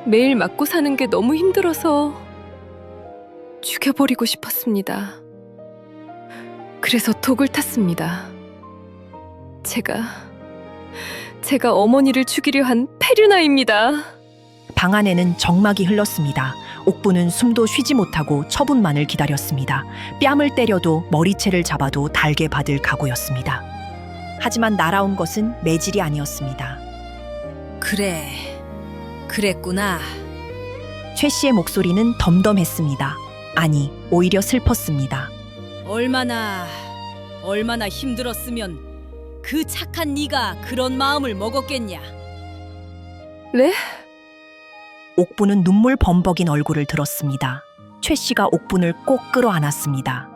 [SPEAKER 2] 매일 맞고 사는 게 너무 힘들어서 죽여버리고 싶었습니다. 그래서 독을 탔습니다. 제가 어머니를 죽이려 한 페류나입니다.
[SPEAKER 3] 방 안에는 정막이 흘렀습니다. 옥부는 숨도 쉬지 못하고 처분만을 기다렸습니다. 뺨을 때려도 머리채를 잡아도 달게 받을 각오였습니다. 하지만 날아온 것은 매질이 아니었습니다.
[SPEAKER 1] 그래, 그랬구나.
[SPEAKER 3] 최 씨의 목소리는 덤덤했습니다. 아니, 오히려 슬펐습니다.
[SPEAKER 1] 얼마나 힘들었으면 그 착한 네가 그런 마음을 먹었겠냐.
[SPEAKER 2] 네?
[SPEAKER 3] 옥부는 눈물 범벅인 얼굴을 들었습니다. 최 씨가 옥분을 꼭 끌어안았습니다.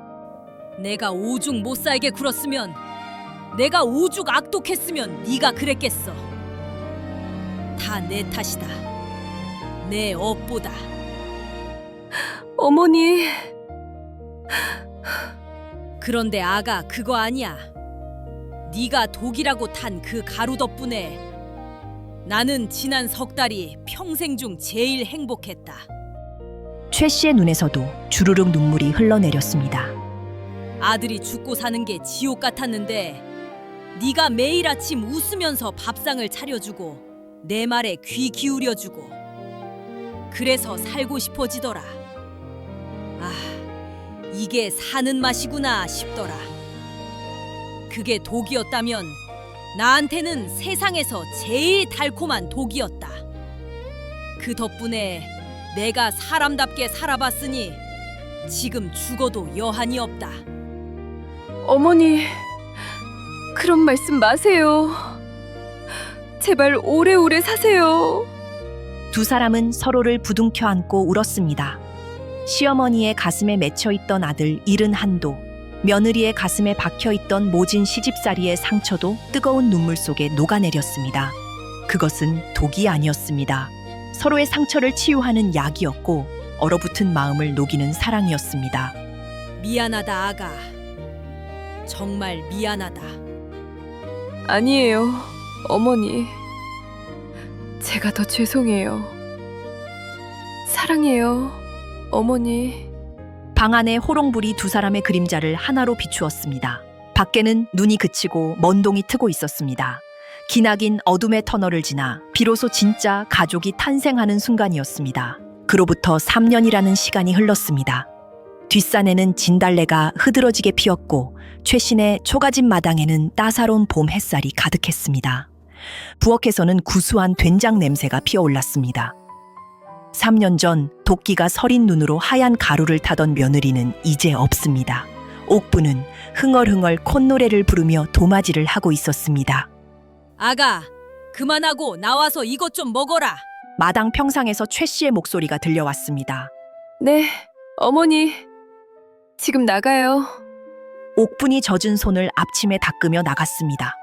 [SPEAKER 1] 내가 오죽 못 살게 굴었으면, 내가 오죽 악독했으면 네가 그랬겠어. 다 내 탓이다. 내 업보다.
[SPEAKER 2] 어머니,
[SPEAKER 1] 그런데 아가, 그거 아니야. 네가 독이라고 탄 그 가루 덕분에 나는 지난 석 달이 평생 중 제일 행복했다.
[SPEAKER 3] 최 씨의 눈에서도 주르륵 눈물이 흘러내렸습니다.
[SPEAKER 1] 아들이 죽고 사는 게 지옥 같았는데 네가 매일 아침 웃으면서 밥상을 차려주고 내 말에 귀 기울여주고 그래서 살고 싶어지더라. 아, 이게 사는 맛이구나 싶더라. 그게 독이었다면 나한테는 세상에서 제일 달콤한 독이었다. 그 덕분에 내가 사람답게 살아봤으니 지금 죽어도 여한이 없다.
[SPEAKER 2] 어머니, 그런 말씀 마세요. 제발 오래오래 사세요.
[SPEAKER 3] 두 사람은 서로를 부둥켜 안고 울었습니다. 시어머니의 가슴에 맺혀있던 아들 잃은 한도, 며느리의 가슴에 박혀있던 모진 시집살이의 상처도 뜨거운 눈물 속에 녹아내렸습니다. 그것은 독이 아니었습니다. 서로의 상처를 치유하는 약이었고 얼어붙은 마음을 녹이는 사랑이었습니다.
[SPEAKER 1] 미안하다, 아가. 정말 미안하다.
[SPEAKER 2] 아니에요, 어머니. 제가 더 죄송해요. 사랑해요, 어머니.
[SPEAKER 3] 방 안의 호롱불이 두 사람의 그림자를 하나로 비추었습니다. 밖에는 눈이 그치고 먼동이 트고 있었습니다. 기나긴 어둠의 터널을 지나 비로소 진짜 가족이 탄생하는 순간이었습니다. 그로부터 3년이라는 시간이 흘렀습니다. 뒷산에는 진달래가 흐드러지게 피었고 최신의 초가집 마당에는 따사로운 봄 햇살이 가득했습니다. 부엌에서는 구수한 된장 냄새가 피어올랐습니다. 3년 전 도끼가 서린 눈으로 하얀 가루를 타던 며느리는 이제 없습니다. 옥부는 흥얼흥얼 콧노래를 부르며 도마질을 하고 있었습니다.
[SPEAKER 1] 아가, 그만하고 나와서 이것 좀 먹어라.
[SPEAKER 3] 마당 평상에서 최 씨의 목소리가 들려왔습니다.
[SPEAKER 2] 네, 어머니. 지금 나가요.
[SPEAKER 3] 옥분이 젖은 손을 앞침에 닦으며 나갔습니다.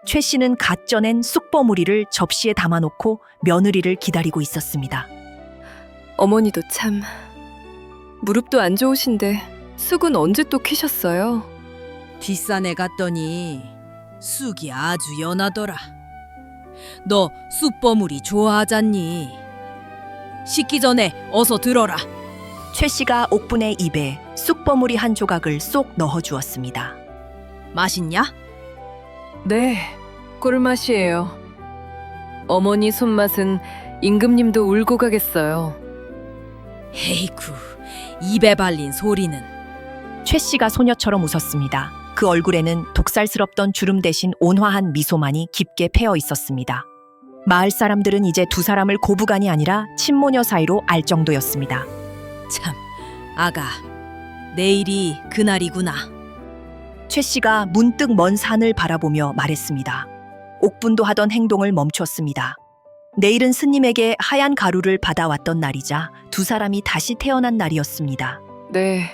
[SPEAKER 3] 최 씨는 갓 쪄낸 쑥버무리를 접시에 담아놓고 며느리를 기다리고 있었습니다.
[SPEAKER 2] 어머니도 참 무릎도 안 좋으신데 쑥은 언제 또 키셨어요?
[SPEAKER 1] 뒷산에 갔더니 쑥이 아주 연하더라. 너 쑥버무리 좋아하잖니? 식기 전에 어서 들어라.
[SPEAKER 3] 최 씨가 옥분의 입에 쑥버무리 한 조각을 쏙 넣어주었습니다.
[SPEAKER 1] 맛있냐?
[SPEAKER 2] 네, 꿀맛이에요. 어머니 손맛은 임금님도 울고 가겠어요.
[SPEAKER 1] 헤이쿠, 입에 발린 소리는.
[SPEAKER 3] 최 씨가 소녀처럼 웃었습니다. 그 얼굴에는 독살스럽던 주름 대신 온화한 미소만이 깊게 패어 있었습니다. 마을 사람들은 이제 두 사람을 고부간이 아니라 친모녀 사이로 알 정도였습니다.
[SPEAKER 1] 참, 아가, 내일이 그날이구나.
[SPEAKER 3] 최 씨가 문득 먼 산을 바라보며 말했습니다. 옥분도 하던 행동을 멈췄습니다. 내일은 스님에게 하얀 가루를 받아왔던 날이자 두 사람이 다시 태어난 날이었습니다.
[SPEAKER 2] 네,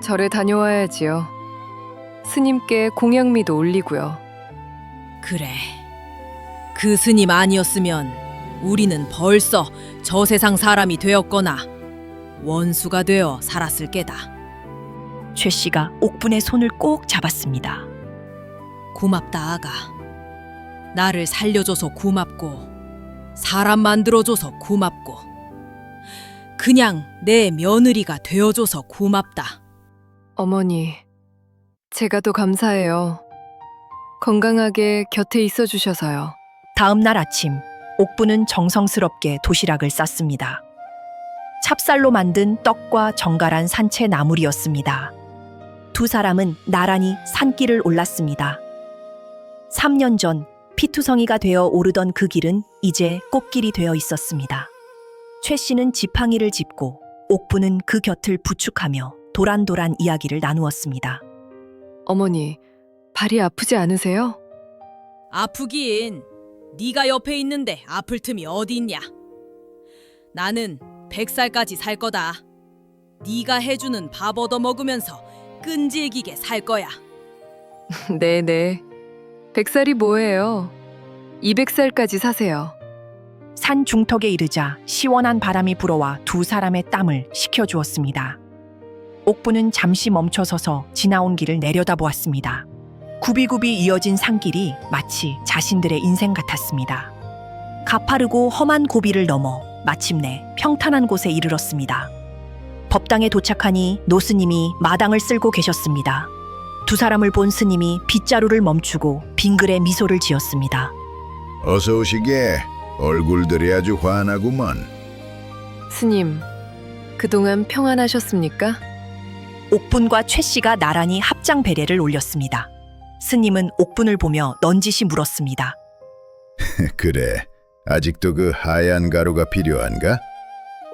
[SPEAKER 2] 절에 다녀와야지요. 스님께 공양미도 올리고요.
[SPEAKER 1] 그래. 그 스님 아니었으면 우리는 벌써 저 세상 사람이 되었거나 원수가 되어 살았을 게다.
[SPEAKER 3] 최 씨가 옥분의 손을 꼭 잡았습니다.
[SPEAKER 1] 고맙다 아가. 나를 살려줘서 고맙고 사람 만들어줘서 고맙고 그냥 내 며느리가 되어줘서 고맙다.
[SPEAKER 2] 어머니, 제가 더 감사해요. 건강하게 곁에 있어 주셔서요.
[SPEAKER 3] 다음 날 아침, 옥부는 정성스럽게 도시락을 쌌습니다. 찹쌀로 만든 떡과 정갈한 산채 나물이었습니다. 두 사람은 나란히 산길을 올랐습니다. 3년 전 피투성이가 되어 오르던 그 길은 이제 꽃길이 되어 있었습니다. 최 씨는 지팡이를 짚고 옥부는 그 곁을 부축하며 도란도란 이야기를 나누었습니다.
[SPEAKER 2] 어머니, 발이 아프지 않으세요?
[SPEAKER 1] 아프긴 네가 옆에 있는데 아플 틈이 어디 있냐. 나는 100살까지 살 거다. 네가 해주는 밥 얻어 먹으면서 끈질기게 살 거야.
[SPEAKER 2] 네네. 100살이 뭐예요? 200살까지 사세요.
[SPEAKER 3] 산 중턱에 이르자 시원한 바람이 불어와 두 사람의 땀을 식혀주었습니다. 옥부는 잠시 멈춰서서 지나온 길을 내려다보았습니다. 굽이굽이 이어진 산길이 마치 자신들의 인생 같았습니다. 가파르고 험한 고비를 넘어 마침내 평탄한 곳에 이르렀습니다. 법당에 도착하니 노스님이 마당을 쓸고 계셨습니다. 두 사람을 본 스님이 빗자루를 멈추고 빙글에 미소를 지었습니다.
[SPEAKER 4] 어서 오시게. 얼굴들이 아주 환하구먼.
[SPEAKER 2] 스님, 그동안 평안하셨습니까?
[SPEAKER 3] 옥분과 최 씨가 나란히 합장 배례를 올렸습니다. 스님은 옥분을 보며 넌지시 물었습니다.
[SPEAKER 4] 그래, 아직도 그 하얀 가루가 필요한가?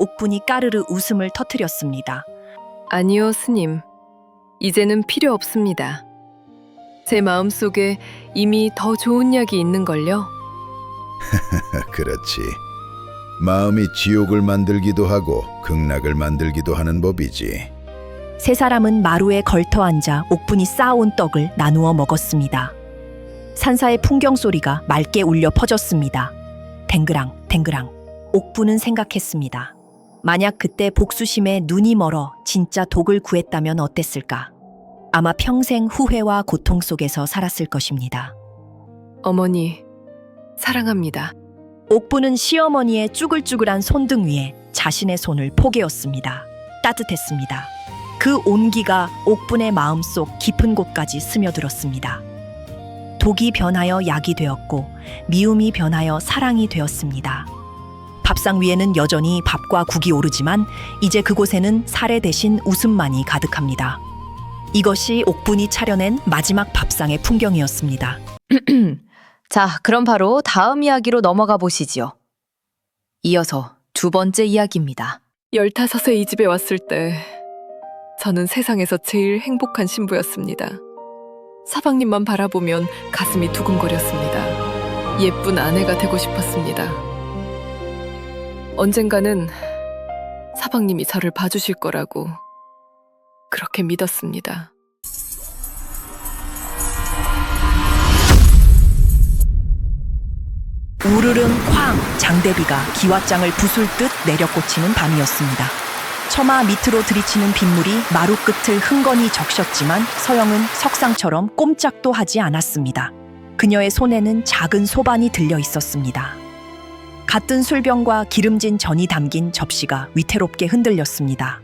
[SPEAKER 3] 옥분이 까르르 웃음을 터뜨렸습니다.
[SPEAKER 2] 아니요, 스님. 이제는 필요 없습니다. 제 마음속에 이미 더 좋은 약이 있는걸요.
[SPEAKER 4] 그렇지. 마음이 지옥을 만들기도 하고 극락을 만들기도 하는 법이지.
[SPEAKER 3] 세 사람은 마루에 걸터 앉아 옥분이 쌓아온 떡을 나누어 먹었습니다. 산사의 풍경 소리가 맑게 울려 퍼졌습니다. 댕그랑 댕그랑. 옥분은 생각했습니다. 만약 그때 복수심에 눈이 멀어 진짜 독을 구했다면 어땠을까? 아마 평생 후회와 고통 속에서 살았을 것입니다.
[SPEAKER 2] 어머니, 사랑합니다.
[SPEAKER 3] 옥부는 시어머니의 쭈글쭈글한 손등 위에 자신의 손을 포개었습니다. 따뜻했습니다. 그 온기가 옥분의 마음속 깊은 곳까지 스며들었습니다. 독이 변하여 약이 되었고 미움이 변하여 사랑이 되었습니다. 밥상 위에는 여전히 밥과 국이 오르지만 이제 그곳에는 사례 대신 웃음만이 가득합니다. 이것이 옥분이 차려낸 마지막 밥상의 풍경이었습니다.
[SPEAKER 6] 자, 그럼 바로 다음 이야기로 넘어가 보시지요. 이어서 두 번째 이야기입니다.
[SPEAKER 2] 15세 이 집에 왔을 때 저는 세상에서 제일 행복한 신부였습니다. 사방님만 바라보면 가슴이 두근거렸습니다. 예쁜 아내가 되고 싶었습니다. 언젠가는 사방님이 저를 봐주실 거라고 그렇게 믿었습니다.
[SPEAKER 3] 우르릉 쾅! 장대비가 기왓장을 부술 듯 내려꽂히는 밤이었습니다. 처마 밑으로 들이치는 빗물이 마루 끝을 흥건히 적셨지만 서영은 석상처럼 꼼짝도 하지 않았습니다. 그녀의 손에는 작은 소반이 들려 있었습니다. 갓든 술병과 기름진 전이 담긴 접시가 위태롭게 흔들렸습니다.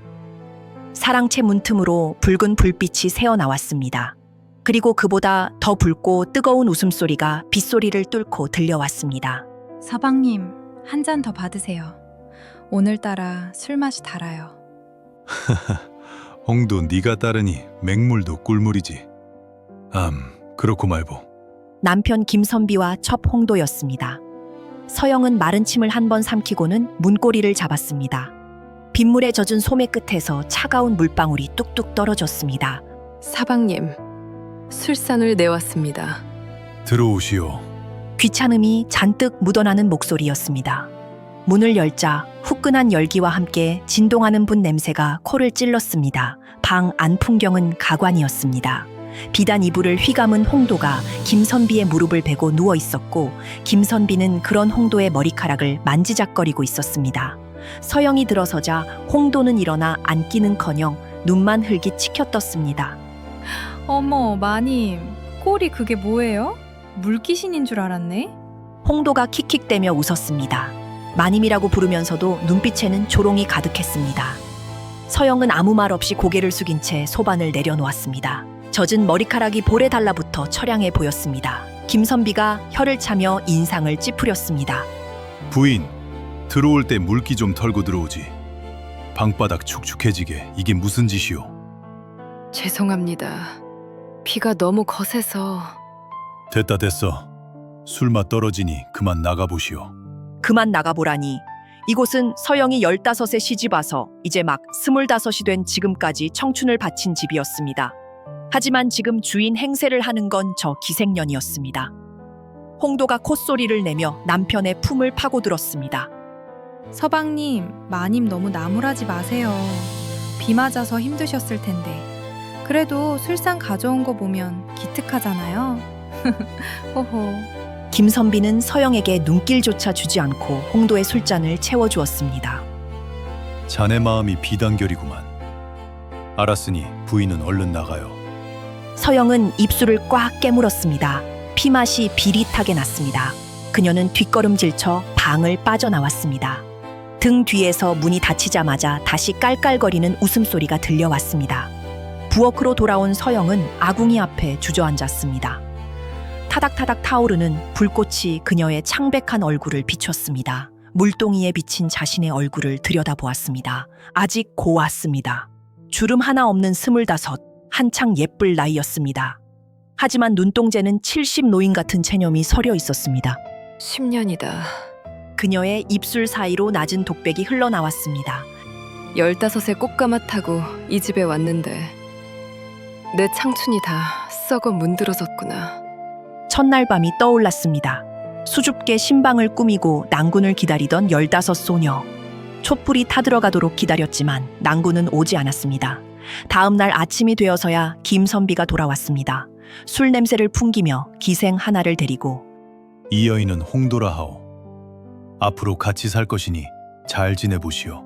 [SPEAKER 3] 사랑채 문틈으로 붉은 불빛이 새어나왔습니다. 그리고 그보다 더 붉고 뜨거운 웃음소리가 빗소리를 뚫고 들려왔습니다.
[SPEAKER 7] 서방님, 한 잔 더 받으세요. 오늘따라 술맛이 달아요.
[SPEAKER 5] 홍도 네가 따르니 맹물도 꿀물이지. 그렇고 말보.
[SPEAKER 3] 남편 김선비와 첩 홍도였습니다. 서영은 마른 침을 한 번 삼키고는 문고리를 잡았습니다. 빗물에 젖은 소매 끝에서 차가운 물방울이 뚝뚝 떨어졌습니다.
[SPEAKER 2] 사방님, 술상을 내왔습니다.
[SPEAKER 5] 들어오시오.
[SPEAKER 3] 귀찮음이 잔뜩 묻어나는 목소리였습니다. 문을 열자 후끈한 열기와 함께 진동하는 분 냄새가 코를 찔렀습니다. 방 안 풍경은 가관이었습니다. 비단 이불을 휘감은 홍도가 김선비의 무릎을 베고 누워 있었고 김선비는 그런 홍도의 머리카락을 만지작거리고 있었습니다. 서영이 들어서자 홍도는 일어나 앉기는커녕 눈만 흘깃 떴습니다.
[SPEAKER 7] 어머, 마님. 꼴이 그게 뭐예요? 물귀신인 줄 알았네.
[SPEAKER 3] 홍도가 킥킥대며 웃었습니다. 마님이라고 부르면서도 눈빛에는 조롱이 가득했습니다. 서영은 아무 말 없이 고개를 숙인 채 소반을 내려놓았습니다. 젖은 머리카락이 볼에 달라붙어 처량해 보였습니다. 김선비가 혀를 차며 인상을 찌푸렸습니다.
[SPEAKER 5] 부인, 들어올 때 물기 좀 털고 들어오지. 방바닥 축축해지게 이게 무슨 짓이오?
[SPEAKER 2] 죄송합니다. 비가 너무 거세서.
[SPEAKER 5] 됐어. 술맛 떨어지니 그만 나가보시오.
[SPEAKER 3] 그만 나가보라니. 이곳은 서영이 15에 시집와서 이제 막 25이 된 지금까지 청춘을 바친 집이었습니다. 하지만 지금 주인 행세를 하는 건 저 기생년이었습니다. 홍도가 콧소리를 내며 남편의 품을 파고들었습니다.
[SPEAKER 7] 서방님, 마님 너무 나무라지 마세요. 비 맞아서 힘드셨을 텐데. 그래도 술상 가져온 거 보면 기특하잖아요. 호호.
[SPEAKER 3] 김선비는 서영에게 눈길조차 주지 않고 홍도의 술잔을 채워주었습니다.
[SPEAKER 5] 자네 마음이 비단결이구만. 알았으니 부인은 얼른 나가요.
[SPEAKER 3] 서영은 입술을 꽉 깨물었습니다. 피맛이 비릿하게 났습니다. 그녀는 뒷걸음질쳐 방을 빠져나왔습니다. 등 뒤에서 문이 닫히자마자 다시 깔깔거리는 웃음소리가 들려왔습니다. 부엌으로 돌아온 서영은 아궁이 앞에 주저앉았습니다. 타닥타닥 타오르는 불꽃이 그녀의 창백한 얼굴을 비췄습니다. 물동이에 비친 자신의 얼굴을 들여다보았습니다. 아직 고왔습니다. 주름 하나 없는 25, 한창 예쁠 나이였습니다. 하지만 눈동자는 70 노인 같은 체념이 서려 있었습니다.
[SPEAKER 2] 10년이다.
[SPEAKER 3] 그녀의 입술 사이로 낮은 독백이 흘러나왔습니다.
[SPEAKER 2] 15에 꽃가마 타고 이 집에 왔는데 내 창춘이 다 썩어 문드러졌구나.
[SPEAKER 3] 첫날 밤이 떠올랐습니다. 수줍게 신방을 꾸미고 낭군을 기다리던 15 소녀. 촛불이 타들어가도록 기다렸지만 낭군은 오지 않았습니다. 다음 날 아침이 되어서야 김선비가 돌아왔습니다. 술 냄새를 풍기며 기생 하나를 데리고
[SPEAKER 5] 이 여인은 홍도라 하오. 앞으로 같이 살 것이니 잘 지내보시오.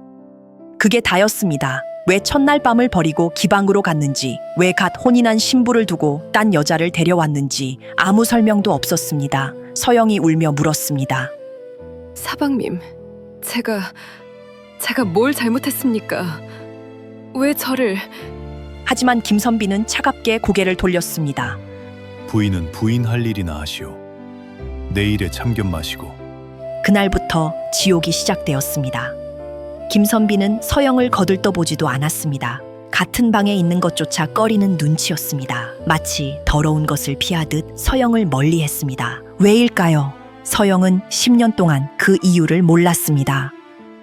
[SPEAKER 3] 그게 다였습니다. 왜 첫날 밤을 버리고 기방으로 갔는지, 왜 갓 혼인한 신부를 두고 딴 여자를 데려왔는지 아무 설명도 없었습니다. 서영이 울며 물었습니다.
[SPEAKER 2] 사방님, 제가 뭘 잘못했습니까? 왜 저를...
[SPEAKER 3] 하지만 김선비는 차갑게 고개를 돌렸습니다.
[SPEAKER 5] 부인은 부인 할 일이나 하시오. 내일에 참견 마시고.
[SPEAKER 3] 그날부터 지옥이 시작되었습니다. 김선비는 서영을 거들떠보지도 않았습니다. 같은 방에 있는 것조차 꺼리는 눈치였습니다. 마치 더러운 것을 피하듯 서영을 멀리했습니다. 왜일까요? 서영은 10년 동안 그 이유를 몰랐습니다.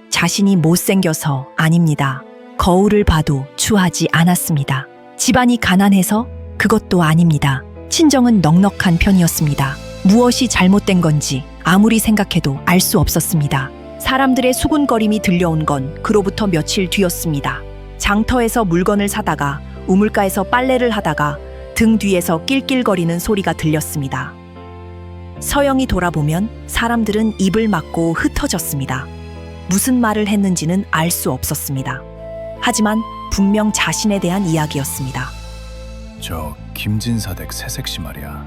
[SPEAKER 3] 자신이 못생겨서 아닙니다. 거울을 봐도 추하지 않았습니다. 집안이 가난해서 그것도 아닙니다. 친정은 넉넉한 편이었습니다. 무엇이 잘못된 건지 아무리 생각해도 알 수 없었습니다. 사람들의 수군거림이 들려온 건 그로부터 며칠 뒤였습니다. 장터에서 물건을 사다가 우물가에서 빨래를 하다가 등 뒤에서 낄낄거리는 소리가 들렸습니다. 서영이 돌아보면 사람들은 입을 막고 흩어졌습니다. 무슨 말을 했는지는 알 수 없었습니다. 하지만 분명 자신에 대한 이야기였습니다.
[SPEAKER 5] 저 김진사댁 새색시 말이야.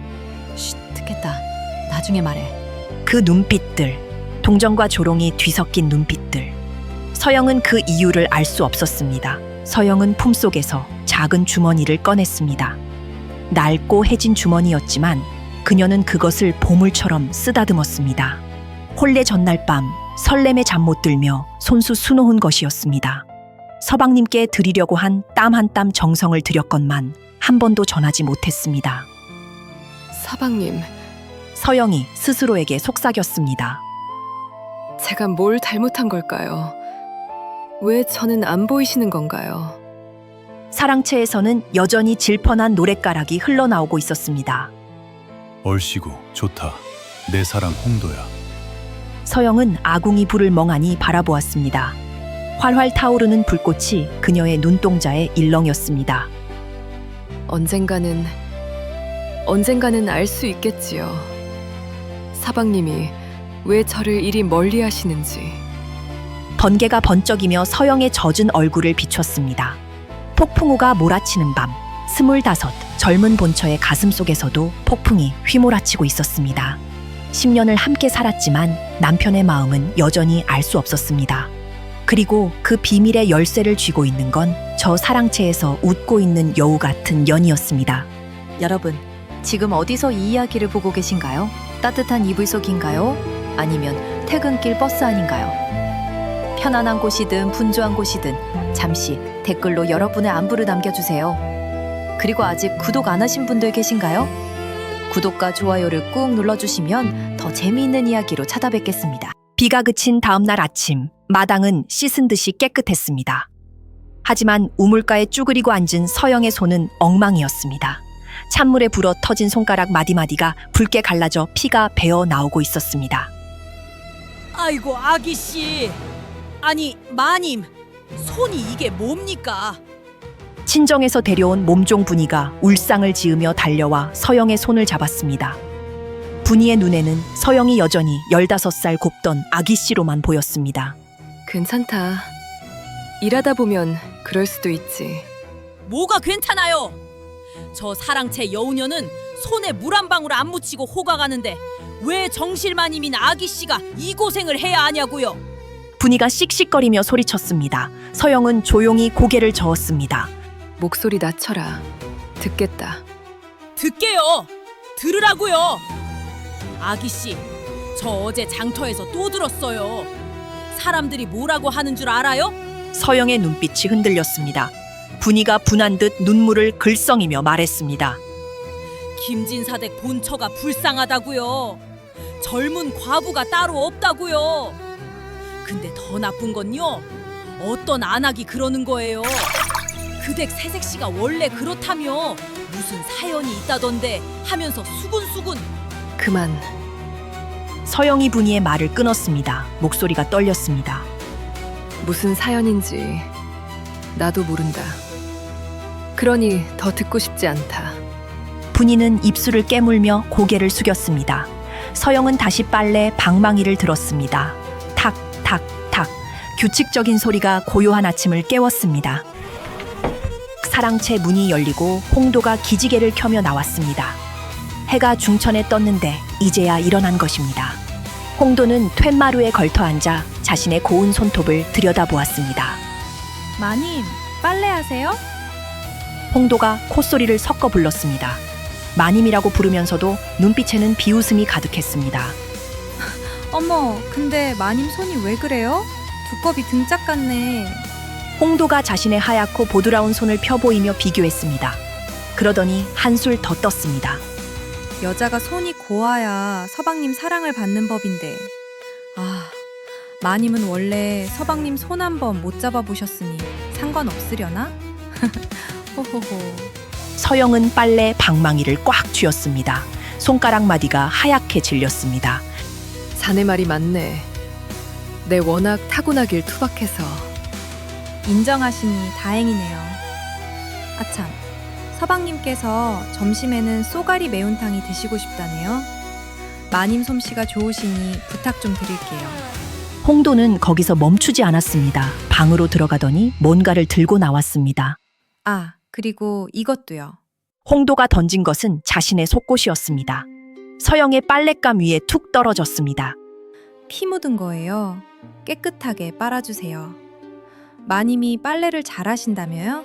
[SPEAKER 6] 쉿, 듣겠다. 나중에 말해.
[SPEAKER 3] 그 눈빛들, 동정과 조롱이 뒤섞인 눈빛들. 서영은 그 이유를 알 수 없었습니다. 서영은 품속에서 작은 주머니를 꺼냈습니다. 낡고 해진 주머니였지만 그녀는 그것을 보물처럼 쓰다듬었습니다. 혼례 전날 밤 설렘에 잠 못 들며 손수 수놓은 것이었습니다. 서방님께 드리려고 한 땀 한 땀 정성을 들였건만 한 번도 전하지 못했습니다.
[SPEAKER 2] 사방님,
[SPEAKER 3] 서영이 스스로에게 속삭였습니다.
[SPEAKER 2] 제가 뭘 잘못한 걸까요? 왜 저는 안 보이시는 건가요?
[SPEAKER 3] 사랑채에서는 여전히 질펀한 노랫가락이 흘러나오고 있었습니다.
[SPEAKER 5] 얼씨구 좋다. 내 사랑 홍도야.
[SPEAKER 3] 서영은 아궁이 불을 멍하니 바라보았습니다. 활활 타오르는 불꽃이 그녀의 눈동자에 일렁였습니다.
[SPEAKER 2] 언젠가는 알 수 있겠지요. 사방님이 왜 저를 이리 멀리 하시는지.
[SPEAKER 3] 번개가 번쩍이며 서영의 젖은 얼굴을 비췄습니다. 폭풍우가 몰아치는 밤, 25 젊은 본처의 가슴 속에서도 폭풍이 휘몰아치고 있었습니다. 10년을 함께 살았지만 남편의 마음은 여전히 알 수 없었습니다. 그리고 그 비밀의 열쇠를 쥐고 있는 건 저 사랑채에서 웃고 있는 여우 같은 연이었습니다.
[SPEAKER 6] 여러분, 지금 어디서 이 이야기를 보고 계신가요? 따뜻한 이불 속인가요? 아니면 퇴근길 버스 안인가요? 편안한 곳이든 분주한 곳이든 잠시 댓글로 여러분의 안부를 남겨주세요. 그리고 아직 구독 안 하신 분들 계신가요? 구독과 좋아요를 꾹 눌러주시면 더 재미있는 이야기로 찾아뵙겠습니다.
[SPEAKER 3] 비가 그친 다음 날 아침, 마당은 씻은 듯이 깨끗했습니다. 하지만 우물가에 쭈그리고 앉은 서영의 손은 엉망이었습니다. 찬물에 불어 터진 손가락 마디마디가 붉게 갈라져 피가 배어 나오고 있었습니다.
[SPEAKER 1] 아이고 아기씨. 아니 마님, 손이 이게 뭡니까?
[SPEAKER 3] 친정에서 데려온 몸종 분이가 울상을 지으며 달려와 서영의 손을 잡았습니다. 분이의 눈에는 서영이 여전히 15살 곱던 아기씨로만 보였습니다.
[SPEAKER 2] 괜찮다. 일하다 보면 그럴 수도 있지.
[SPEAKER 1] 뭐가 괜찮아요? 저 사랑채 여우녀는 손에 물 한 방울 안 묻히고 호가 가는데 왜 정실마님인 아기씨가 이 고생을 해야 하냐고요?
[SPEAKER 3] 분이가 씩씩거리며 소리쳤습니다. 서영은 조용히 고개를 저었습니다.
[SPEAKER 2] 목소리 낮춰라. 듣겠다.
[SPEAKER 1] 듣게요. 들으라고요. 아기씨, 저 어제 장터에서 또 들었어요. 사람들이 뭐라고 하는 줄 알아요?
[SPEAKER 3] 서영의 눈빛이 흔들렸습니다. 분이가 분한 듯 눈물을 글썽이며 말했습니다.
[SPEAKER 1] 김진사댁 본처가 불쌍하다고요. 젊은 과부가 따로 없다고요. 근데 더 나쁜 건요, 어떤 안악이 그러는 거예요. 그댁 새색시가 원래 그렇다며 무슨 사연이 있다던데 하면서 수군수군.
[SPEAKER 2] 그만.
[SPEAKER 3] 서영이 분이의 말을 끊었습니다. 목소리가 떨렸습니다.
[SPEAKER 2] 무슨 사연인지 나도 모른다. 그러니 더 듣고 싶지 않다.
[SPEAKER 3] 분이는 입술을 깨물며 고개를 숙였습니다. 서영은 다시 빨래 방망이를 들었습니다. 탁, 탁, 탁. 규칙적인 소리가 고요한 아침을 깨웠습니다. 사랑채 문이 열리고 홍도가 기지개를 켜며 나왔습니다. 해가 중천에 떴는데 이제야 일어난 것입니다. 홍도는 툇마루에 걸터 앉아 자신의 고운 손톱을 들여다보았습니다.
[SPEAKER 7] 마님, 빨래하세요?
[SPEAKER 3] 홍도가 콧소리를 섞어 불렀습니다. 마님이라고 부르면서도 눈빛에는 비웃음이 가득했습니다.
[SPEAKER 7] 어머, 근데 마님 손이 왜 그래요? 두꺼비 등짝 같네.
[SPEAKER 3] 홍도가 자신의 하얗고 보드라운 손을 펴보이며 비교했습니다. 그러더니 한술 더 떴습니다.
[SPEAKER 7] 여자가 손이 고와야 서방님 사랑을 받는 법인데. 아, 마님은 원래 서방님 손 한 번 못 잡아보셨으니 상관없으려나? 호호호.
[SPEAKER 3] 서영은 빨래 방망이를 꽉 쥐었습니다. 손가락 마디가 하얗게 질렸습니다.
[SPEAKER 2] 자네 말이 맞네. 내 워낙 타고나길 투박해서.
[SPEAKER 7] 인정하시니 다행이네요. 아참, 서방님께서 점심에는 쏘가리 매운탕이 드시고 싶다네요. 마님 솜씨가 좋으시니 부탁 좀 드릴게요.
[SPEAKER 3] 홍도는 거기서 멈추지 않았습니다. 방으로 들어가더니 뭔가를 들고 나왔습니다.
[SPEAKER 7] 아, 그리고 이것도요.
[SPEAKER 3] 홍도가 던진 것은 자신의 속옷이었습니다. 서영의 빨랫감 위에 툭 떨어졌습니다.
[SPEAKER 7] 피 묻은 거예요. 깨끗하게 빨아주세요. 마님이 빨래를 잘하신다며요?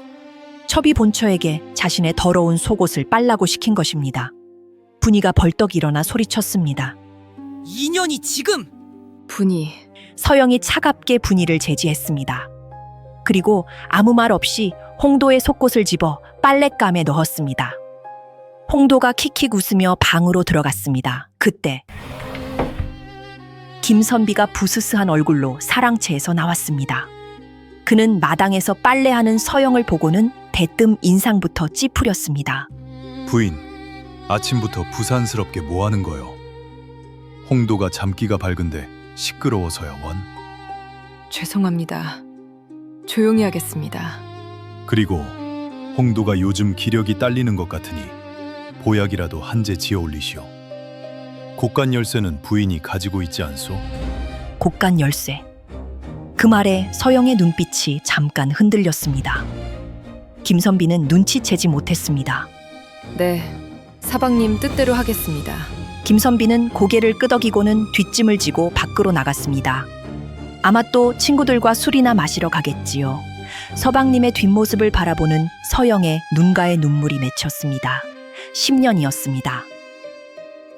[SPEAKER 3] 첩이 본처에게 자신의 더러운 속옷을 빨라고 시킨 것입니다. 분이가 벌떡 일어나 소리쳤습니다.
[SPEAKER 1] 인연이 지금.
[SPEAKER 2] 분이.
[SPEAKER 3] 서영이 차갑게 분이를 제지했습니다. 그리고 아무 말 없이 홍도의 속옷을 집어 빨랫감에 넣었습니다. 홍도가 킥킥 웃으며 방으로 들어갔습니다. 그때 김선비가 부스스한 얼굴로 사랑채에서 나왔습니다. 그는 마당에서 빨래하는 서영을 보고는 대뜸 인상부터 찌푸렸습니다.
[SPEAKER 5] 부인, 아침부터 부산스럽게 뭐 하는 거요? 홍도가 잠기가 밝은데 시끄러워서야 원.
[SPEAKER 2] 죄송합니다. 조용히 하겠습니다.
[SPEAKER 5] 그리고 홍도가 요즘 기력이 딸리는 것 같으니 보약이라도 한 제 지어 올리시오. 곡간 열쇠는 부인이 가지고 있지 않소?
[SPEAKER 3] 곡간 열쇠. 그 말에 서영의 눈빛이 잠깐 흔들렸습니다. 김선비는 눈치채지 못했습니다.
[SPEAKER 2] 네, 사방님 뜻대로 하겠습니다.
[SPEAKER 3] 김선비는 고개를 끄덕이고는 뒷짐을 지고 밖으로 나갔습니다. 아마 또 친구들과 술이나 마시러 가겠지요. 서방님의 뒷모습을 바라보는 서영의 눈가에 눈물이 맺혔습니다. 10년이었습니다.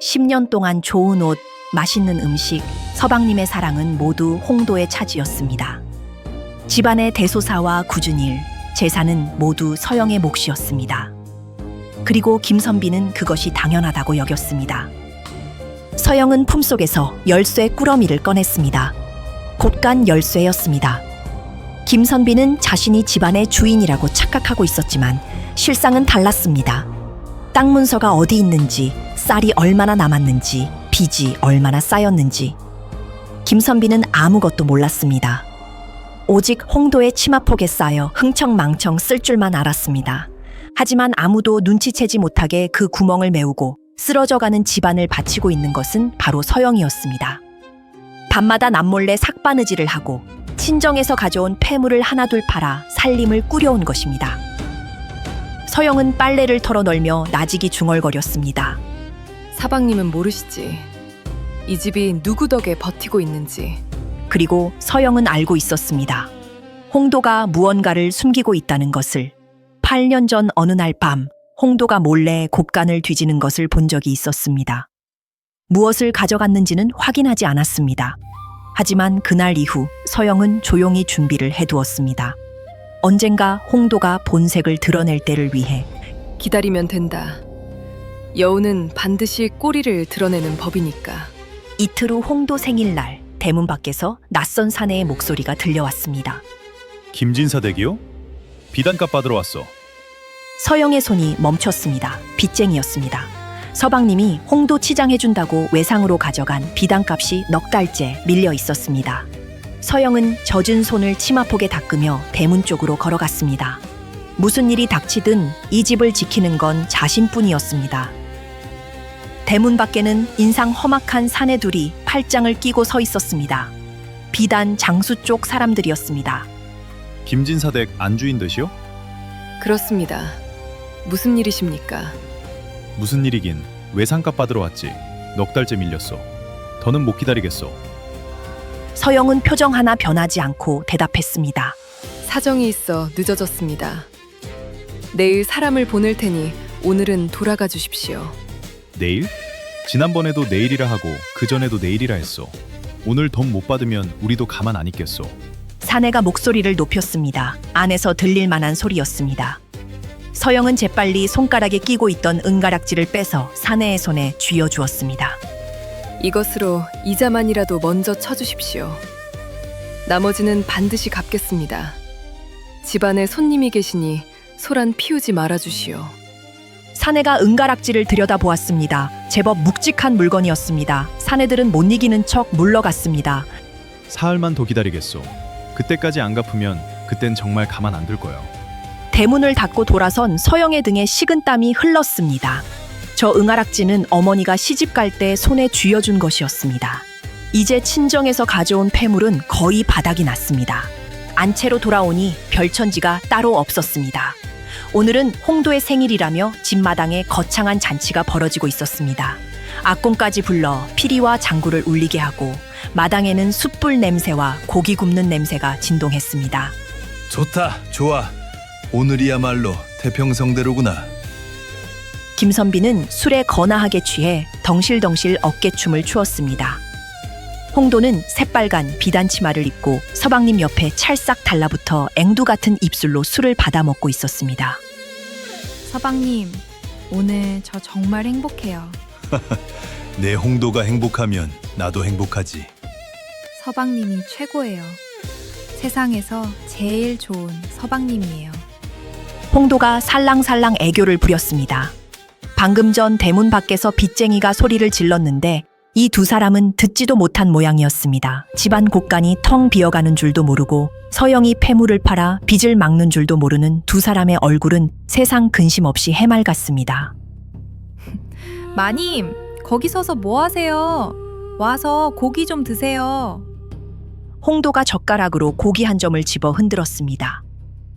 [SPEAKER 3] 10년 동안 좋은 옷, 맛있는 음식, 서방님의 사랑은 모두 홍도의 차지였습니다. 집안의 대소사와 굳은 일, 재산은 모두 서영의 몫이었습니다. 그리고 김선비는 그것이 당연하다고 여겼습니다. 서영은 품속에서 열쇠 꾸러미를 꺼냈습니다. 곡간 열쇠였습니다. 김선비는 자신이 집안의 주인이라고 착각하고 있었지만 실상은 달랐습니다. 땅 문서가 어디 있는지, 쌀이 얼마나 남았는지, 빚이 얼마나 쌓였는지 김선비는 아무것도 몰랐습니다. 오직 홍도의 치마폭에 쌓여 흥청망청 쓸 줄만 알았습니다. 하지만 아무도 눈치채지 못하게 그 구멍을 메우고 쓰러져가는 집안을 바치고 있는 것은 바로 서영이었습니다. 밤마다 남몰래 삭바느질을 하고 친정에서 가져온 폐물을 하나둘 팔아 살림을 꾸려온 것입니다. 서영은 빨래를 털어널며 나직이 중얼거렸습니다.
[SPEAKER 2] 사방님은 모르시지. 이 집이 누구 덕에 버티고 있는지.
[SPEAKER 3] 그리고 서영은 알고 있었습니다. 홍도가 무언가를 숨기고 있다는 것을. 8년 전 어느 날 밤 홍도가 몰래 곡간을 뒤지는 것을 본 적이 있었습니다. 무엇을 가져갔는지는 확인하지 않았습니다. 하지만 그날 이후 서영은 조용히 준비를 해두었습니다. 언젠가 홍도가 본색을 드러낼 때를 위해.
[SPEAKER 2] 기다리면 된다. 여우는 반드시 꼬리를 드러내는 법이니까.
[SPEAKER 3] 이틀 후 홍도 생일날 대문 밖에서 낯선 사내의 목소리가 들려왔습니다.
[SPEAKER 5] 김진사 댁이요? 비단값 받으러 왔어.
[SPEAKER 3] 서영의 손이 멈췄습니다. 빚쟁이였습니다. 서방님이 홍도 치장해준다고 외상으로 가져간 비단값이 넉 달째 밀려 있었습니다. 서영은 젖은 손을 치마폭에 닦으며 대문 쪽으로 걸어갔습니다. 무슨 일이 닥치든 이 집을 지키는 건 자신뿐이었습니다. 대문 밖에는 인상 험악한 사내 둘이 팔짱을 끼고 서 있었습니다. 비단 장수 쪽 사람들이었습니다.
[SPEAKER 5] 김진사 댁 안주인 듯이요?
[SPEAKER 2] 그렇습니다. 무슨 일이십니까?
[SPEAKER 5] 무슨 일이긴 외상값 받으러 왔지. 넉 달째 밀렸어. 더는 못 기다리겠어.
[SPEAKER 3] 서영은 표정 하나 변하지 않고 대답했습니다.
[SPEAKER 2] 사정이 있어 늦어졌습니다. 내일 사람을 보낼 테니 오늘은 돌아가 주십시오.
[SPEAKER 5] 내일? 지난번에도 내일이라 하고 그 전에도 내일이라 했어. 오늘 돈 못 받으면 우리도 가만 안 있겠어.
[SPEAKER 3] 사내가 목소리를 높였습니다. 안에서 들릴 만한 소리였습니다. 서영은 재빨리 손가락에 끼고 있던 은가락지를 빼서 사내의 손에 쥐어주었습니다.
[SPEAKER 2] 이것으로 이자만이라도 먼저 쳐주십시오. 나머지는 반드시 갚겠습니다. 집안에 손님이 계시니 소란 피우지 말아주시오.
[SPEAKER 3] 사내가 은가락지를 들여다보았습니다. 제법 묵직한 물건이었습니다. 사내들은 못 이기는 척 물러갔습니다.
[SPEAKER 5] 사흘만 더 기다리겠어. 그때까지 안 갚으면 그땐 정말 가만 안 둘 거야.
[SPEAKER 3] 대문을 닫고 돌아선 서영의 등에 식은땀이 흘렀습니다. 저 은가락지는 어머니가 시집갈 때 손에 쥐어준 것이었습니다. 이제 친정에서 가져온 폐물은 거의 바닥이 났습니다. 안채로 돌아오니 별천지가 따로 없었습니다. 오늘은 홍도의 생일이라며 집마당에 거창한 잔치가 벌어지고 있었습니다. 악공까지 불러 피리와 장구를 울리게 하고 마당에는 숯불 냄새와 고기 굽는 냄새가 진동했습니다.
[SPEAKER 8] 좋다, 좋아. 오늘이야말로 태평성대로구나.
[SPEAKER 3] 김선비는 술에 거나하게 취해 덩실덩실 어깨춤을 추었습니다. 홍도는 새빨간 비단 치마를 입고 서방님 옆에 찰싹 달라붙어 앵두 같은 입술로 술을 받아먹고 있었습니다.
[SPEAKER 7] 서방님, 오늘 저 정말 행복해요.
[SPEAKER 8] 내 홍도가 행복하면 나도 행복하지.
[SPEAKER 7] 서방님이 최고예요. 세상에서 제일 좋은 서방님이에요.
[SPEAKER 3] 홍도가 살랑살랑 애교를 부렸습니다. 방금 전 대문 밖에서 빚쟁이가 소리를 질렀는데 이 두 사람은 듣지도 못한 모양이었습니다. 집안 곳간이 텅 비어가는 줄도 모르고 서영이 폐물을 팔아 빚을 막는 줄도 모르는 두 사람의 얼굴은 세상 근심 없이 해맑았습니다.
[SPEAKER 7] 마님, 거기 서서 뭐 하세요? 와서 고기 좀 드세요.
[SPEAKER 3] 홍도가 젓가락으로 고기 한 점을 집어 흔들었습니다.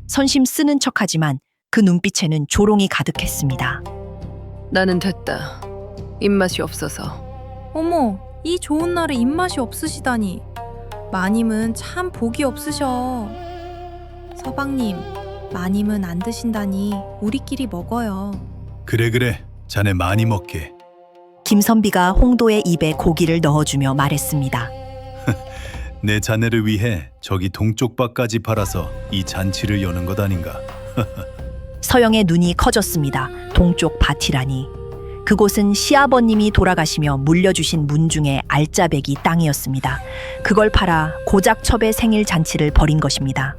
[SPEAKER 3] 선심 쓰는 척하지만 그 눈빛에는 조롱이 가득했습니다.
[SPEAKER 2] 나는 됐다. 입맛이 없어서.
[SPEAKER 7] 어머, 이 좋은 날에 입맛이 없으시다니. 마님은 참 복이 없으셔. 서방님, 마님은 안 드신다니 우리끼리 먹어요.
[SPEAKER 8] 그래. 자네 많이 먹게.
[SPEAKER 3] 김선비가 홍도의 입에 고기를 넣어주며 말했습니다.
[SPEAKER 8] 내 자네를 위해 저기 동쪽밭까지 팔아서 이 잔치를 여는 것 아닌가.
[SPEAKER 3] 서영의 눈이 커졌습니다. 동쪽 밭이라니. 그곳은 시아버님이 돌아가시며 물려주신 문중의 알짜배기 땅이었습니다. 그걸 팔아 고작첩의 생일 잔치를 벌인 것입니다.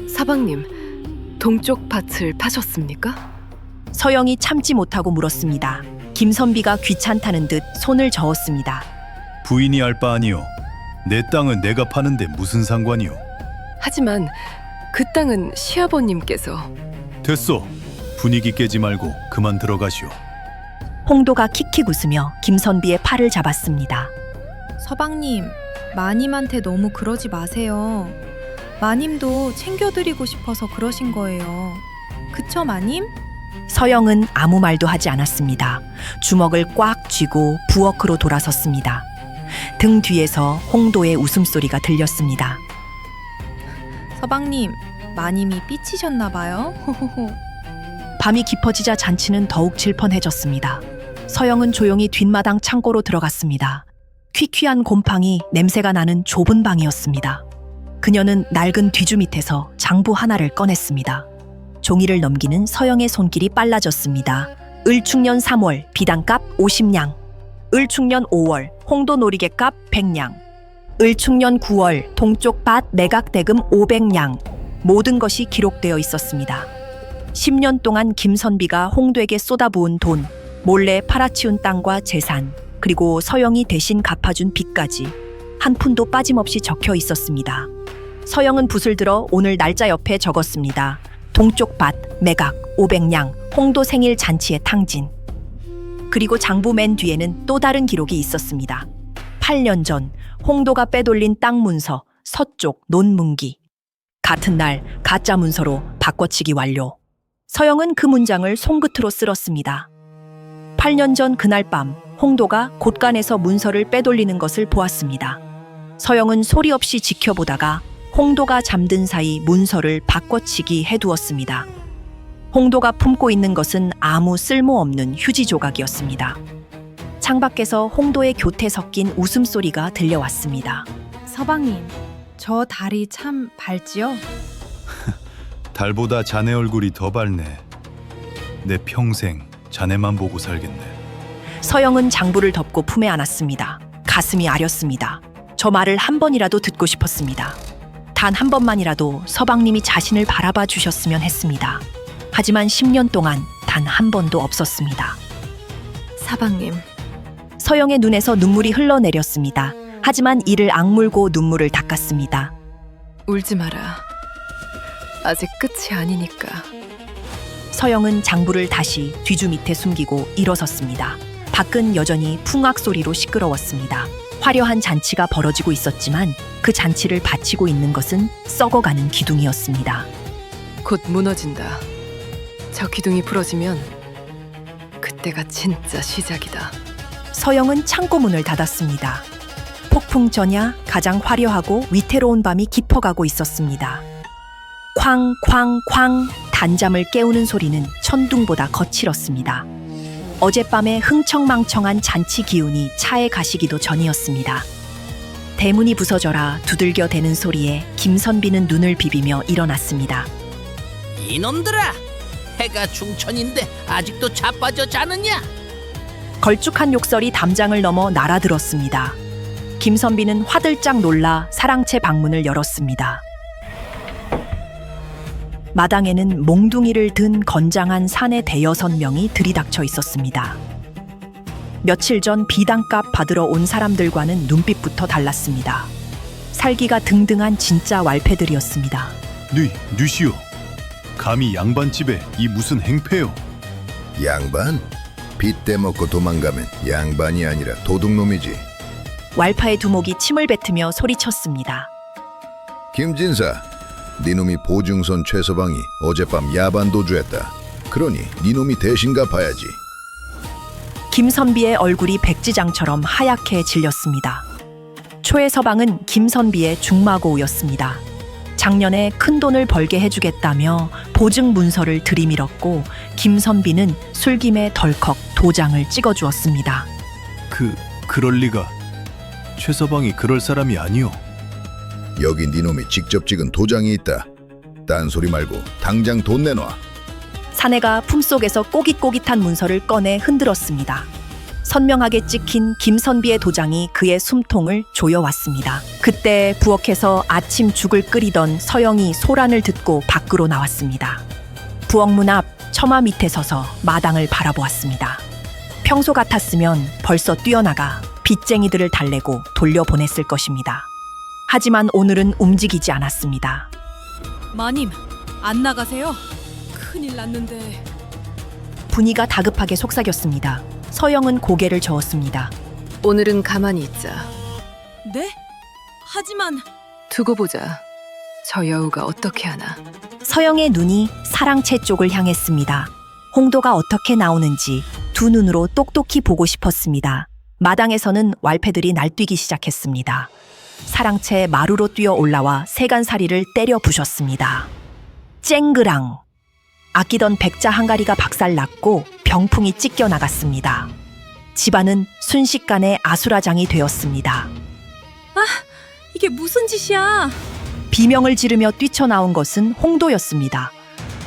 [SPEAKER 2] 사방님, 동쪽 밭을 파셨습니까?
[SPEAKER 3] 서영이 참지 못하고 물었습니다. 김선비가 귀찮다는 듯 손을 저었습니다.
[SPEAKER 8] 부인이 알 바 아니오. 내 땅을 내가 파는데 무슨 상관이오.
[SPEAKER 2] 하지만 그 땅은 시아버님께서.
[SPEAKER 8] 됐소. 분위기 깨지 말고 그만 들어가시오.
[SPEAKER 3] 홍도가 킥킥 웃으며 김선비의 팔을 잡았습니다.
[SPEAKER 7] 서방님, 마님한테 너무 그러지 마세요. 마님도 챙겨드리고 싶어서 그러신 거예요. 그쵸, 마님?
[SPEAKER 3] 서영은 아무 말도 하지 않았습니다. 주먹을 꽉 쥐고 부엌으로 돌아섰습니다. 등 뒤에서 홍도의 웃음소리가 들렸습니다.
[SPEAKER 7] 서방님, 마님이 삐치셨나 봐요. 호호호.
[SPEAKER 3] 밤이 깊어지자 잔치는 더욱 질펀해졌습니다. 서영은 조용히 뒷마당 창고로 들어갔습니다. 퀴퀴한 곰팡이 냄새가 나는 좁은 방이었습니다. 그녀는 낡은 뒤주 밑에서 장부 하나를 꺼냈습니다. 종이를 넘기는 서영의 손길이 빨라졌습니다. 을축년 3월 비단값 50냥, 을축년 5월 홍도 놀이개값 100냥, 을축년 9월 동쪽밭 매각대금 500냥. 모든 것이 기록되어 있었습니다. 10년 동안 김선비가 홍도에게 쏟아부은 돈, 몰래 팔아치운 땅과 재산, 그리고 서영이 대신 갚아준 빚까지 한 푼도 빠짐없이 적혀 있었습니다. 서영은 붓을 들어 오늘 날짜 옆에 적었습니다. 동쪽밭 매각 500냥 홍도 생일 잔치의 탕진. 그리고 장부 맨 뒤에는 또 다른 기록이 있었습니다. 8년 전 홍도가 빼돌린 땅 문서 서쪽 논문기. 같은 날 가짜 문서로 바꿔치기 완료. 서영은 그 문장을 손끝으로 쓸었습니다. 8년 전 그날 밤 홍도가 곳간에서 문서를 빼돌리는 것을 보았습니다. 서영은 소리 없이 지켜보다가 홍도가 잠든 사이 문서를 바꿔치기 해두었습니다. 홍도가 품고 있는 것은 아무 쓸모없는 휴지 조각이었습니다. 창밖에서 홍도의 교태 섞인 웃음소리가 들려왔습니다.
[SPEAKER 7] 서방님, 저 달이 참 밝지요?
[SPEAKER 8] 달보다 자네 얼굴이 더 밝네. 내 평생 자네만 보고 살겠네.
[SPEAKER 3] 서영은 장부를 덮고 품에 안았습니다. 가슴이 아렸습니다. 저 말을 한 번이라도 듣고 싶었습니다. 단 한 번만이라도 서방님이 자신을 바라봐 주셨으면 했습니다. 하지만 10년 동안 단 한 번도 없었습니다.
[SPEAKER 2] 사방님,
[SPEAKER 3] 서영의 눈에서 눈물이 흘러내렸습니다. 하지만 이를 악물고 눈물을 닦았습니다.
[SPEAKER 2] 울지 마라. 아직 끝이 아니니까.
[SPEAKER 3] 서영은 장부를 다시 뒤주 밑에 숨기고 일어섰습니다. 밖은 여전히 풍악 소리로 시끄러웠습니다. 화려한 잔치가 벌어지고 있었지만 그 잔치를 바치고 있는 것은 썩어가는 기둥이었습니다.
[SPEAKER 2] 곧 무너진다. 저 기둥이 부러지면 그때가 진짜 시작이다.
[SPEAKER 3] 서영은 창고 문을 닫았습니다. 폭풍 전야 가장 화려하고 위태로운 밤이 깊어가고 있었습니다. 쾅쾅쾅 단잠을 깨우는 소리는 천둥보다 거칠었습니다. 어젯밤에 흥청망청한 잔치 기운이 차에 가시기도 전이었습니다. 대문이 부서져라 두들겨대는 소리에 김선비는 눈을 비비며 일어났습니다.
[SPEAKER 9] 이놈들아! 해가 중천인데 아직도 자빠져 자느냐?
[SPEAKER 3] 걸쭉한 욕설이 담장을 넘어 날아들었습니다. 김선비는 화들짝 놀라 사랑채 방문을 열었습니다. 마당에는 몽둥이를 든 건장한 사내 대여섯 명이 들이닥쳐 있었습니다. 며칠 전 비단값 받으러 온 사람들과는 눈빛부터 달랐습니다. 살기가 등등한 진짜 왈패들이었습니다.
[SPEAKER 5] 뉘시오. 감히 양반집에 이 무슨 행패요?
[SPEAKER 4] 양반? 빚 떼먹고 도망가면 양반이 아니라 도둑놈이지.
[SPEAKER 3] 왈파의 두목이 침을 뱉으며 소리쳤습니다.
[SPEAKER 4] 김진사, 니놈이 보증선 최서방이 어젯밤 야반 도주했다. 그러니 니놈이 대신 갚아야지.
[SPEAKER 3] 김선비의 얼굴이 백지장처럼 하얗게 질렸습니다. 최서방은 김선비의 중마고우였습니다. 작년에 큰 돈을 벌게 해주겠다며 보증 문서를 들이밀었고 김선비는 술김에 덜컥 도장을 찍어주었습니다.
[SPEAKER 5] 그럴 리가. 최서방이 그럴 사람이 아니오.
[SPEAKER 4] 여기 니놈이 직접 찍은 도장이 있다. 딴소리 말고 당장 돈 내놔.
[SPEAKER 3] 사내가 품속에서 꼬깃꼬깃한 문서를 꺼내 흔들었습니다. 선명하게 찍힌 김선비의 도장이 그의 숨통을 조여왔습니다. 그때 부엌에서 아침 죽을 끓이던 서영이 소란을 듣고 밖으로 나왔습니다. 부엌문 앞 처마 밑에 서서 마당을 바라보았습니다. 평소 같았으면 벌써 뛰어나가 빚쟁이들을 달래고 돌려보냈을 것입니다. 하지만 오늘은 움직이지 않았습니다.
[SPEAKER 1] 마님, 안 나가세요? 큰일 났는데.
[SPEAKER 3] 분위가 다급하게 속삭였습니다. 서영은 고개를 저었습니다.
[SPEAKER 2] 오늘은 가만히 있자.
[SPEAKER 1] 네? 하지만
[SPEAKER 2] 두고 보자. 저 여우가 어떻게 하나.
[SPEAKER 3] 서영의 눈이 사랑채 쪽을 향했습니다. 홍도가 어떻게 나오는지 두 눈으로 똑똑히 보고 싶었습니다. 마당에서는 왈패들이 날뛰기 시작했습니다. 사랑채 마루로 뛰어 올라와 세간살이를 때려 부셨습니다. 쨍그랑! 아끼던 백자 한가리가 박살났고 병풍이 찢겨 나갔습니다. 집안은 순식간에 아수라장이 되었습니다.
[SPEAKER 1] 이게 무슨 짓이야?
[SPEAKER 3] 비명을 지르며 뛰쳐나온 것은 홍도였습니다.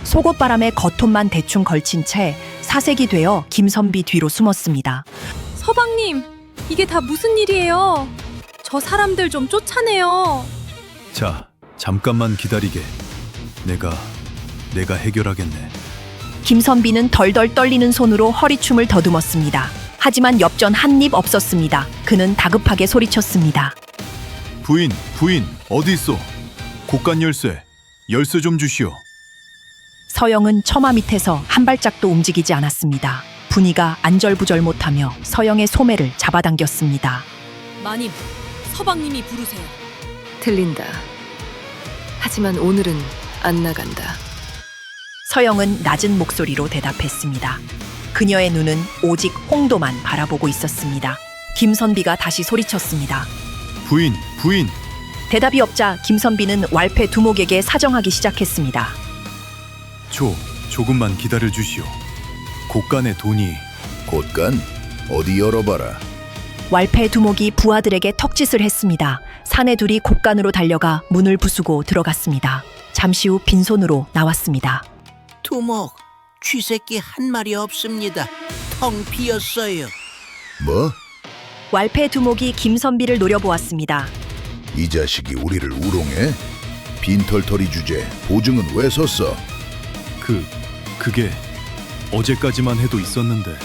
[SPEAKER 3] 속옷바람에 겉옷만 대충 걸친 채 사색이 되어 김선비 뒤로 숨었습니다.
[SPEAKER 7] 서방님, 이게 다 무슨 일이에요? 저 사람들 좀 쫓아내요.
[SPEAKER 5] 자, 잠깐만 기다리게. 내가 해결하겠네.
[SPEAKER 3] 김선비는 덜덜 떨리는 손으로 허리춤을 더듬었습니다. 하지만 엽전 한 입 없었습니다. 그는 다급하게 소리쳤습니다.
[SPEAKER 5] 부인, 어디 있어? 곳간 열쇠 좀 주시오.
[SPEAKER 3] 서영은 처마 밑에서 한 발짝도 움직이지 않았습니다. 분이가 안절부절 못하며 서영의 소매를 잡아당겼습니다.
[SPEAKER 1] 마님, 서방님이 부르세요.
[SPEAKER 2] 들린다. 하지만 오늘은 안 나간다.
[SPEAKER 3] 서영은 낮은 목소리로 대답했습니다. 그녀의 눈은 오직 홍도만 바라보고 있었습니다. 김선비가 다시 소리쳤습니다.
[SPEAKER 5] 부인.
[SPEAKER 3] 대답이 없자 김선비는 왈패 두목에게 사정하기 시작했습니다.
[SPEAKER 5] 조금만 기다려 주시오. 곳간의 돈이.
[SPEAKER 4] 곳간? 어디 열어봐라.
[SPEAKER 3] 왈패 두목이 부하들에게 턱짓을 했습니다. 사내 둘이 곳간으로 달려가 문을 부수고 들어갔습니다. 잠시 후 빈손으로 나왔습니다.
[SPEAKER 9] 두목, 쥐새끼 한 마리 없습니다. 텅 비었어요.
[SPEAKER 4] 뭐?
[SPEAKER 3] 왈패 두목이 김선비를 노려보았습니다.
[SPEAKER 4] 이 자식이 우리를 우롱해? 빈털터리 주제 보증은 왜 섰어?
[SPEAKER 5] 그게 어제까지만 해도 있었는데.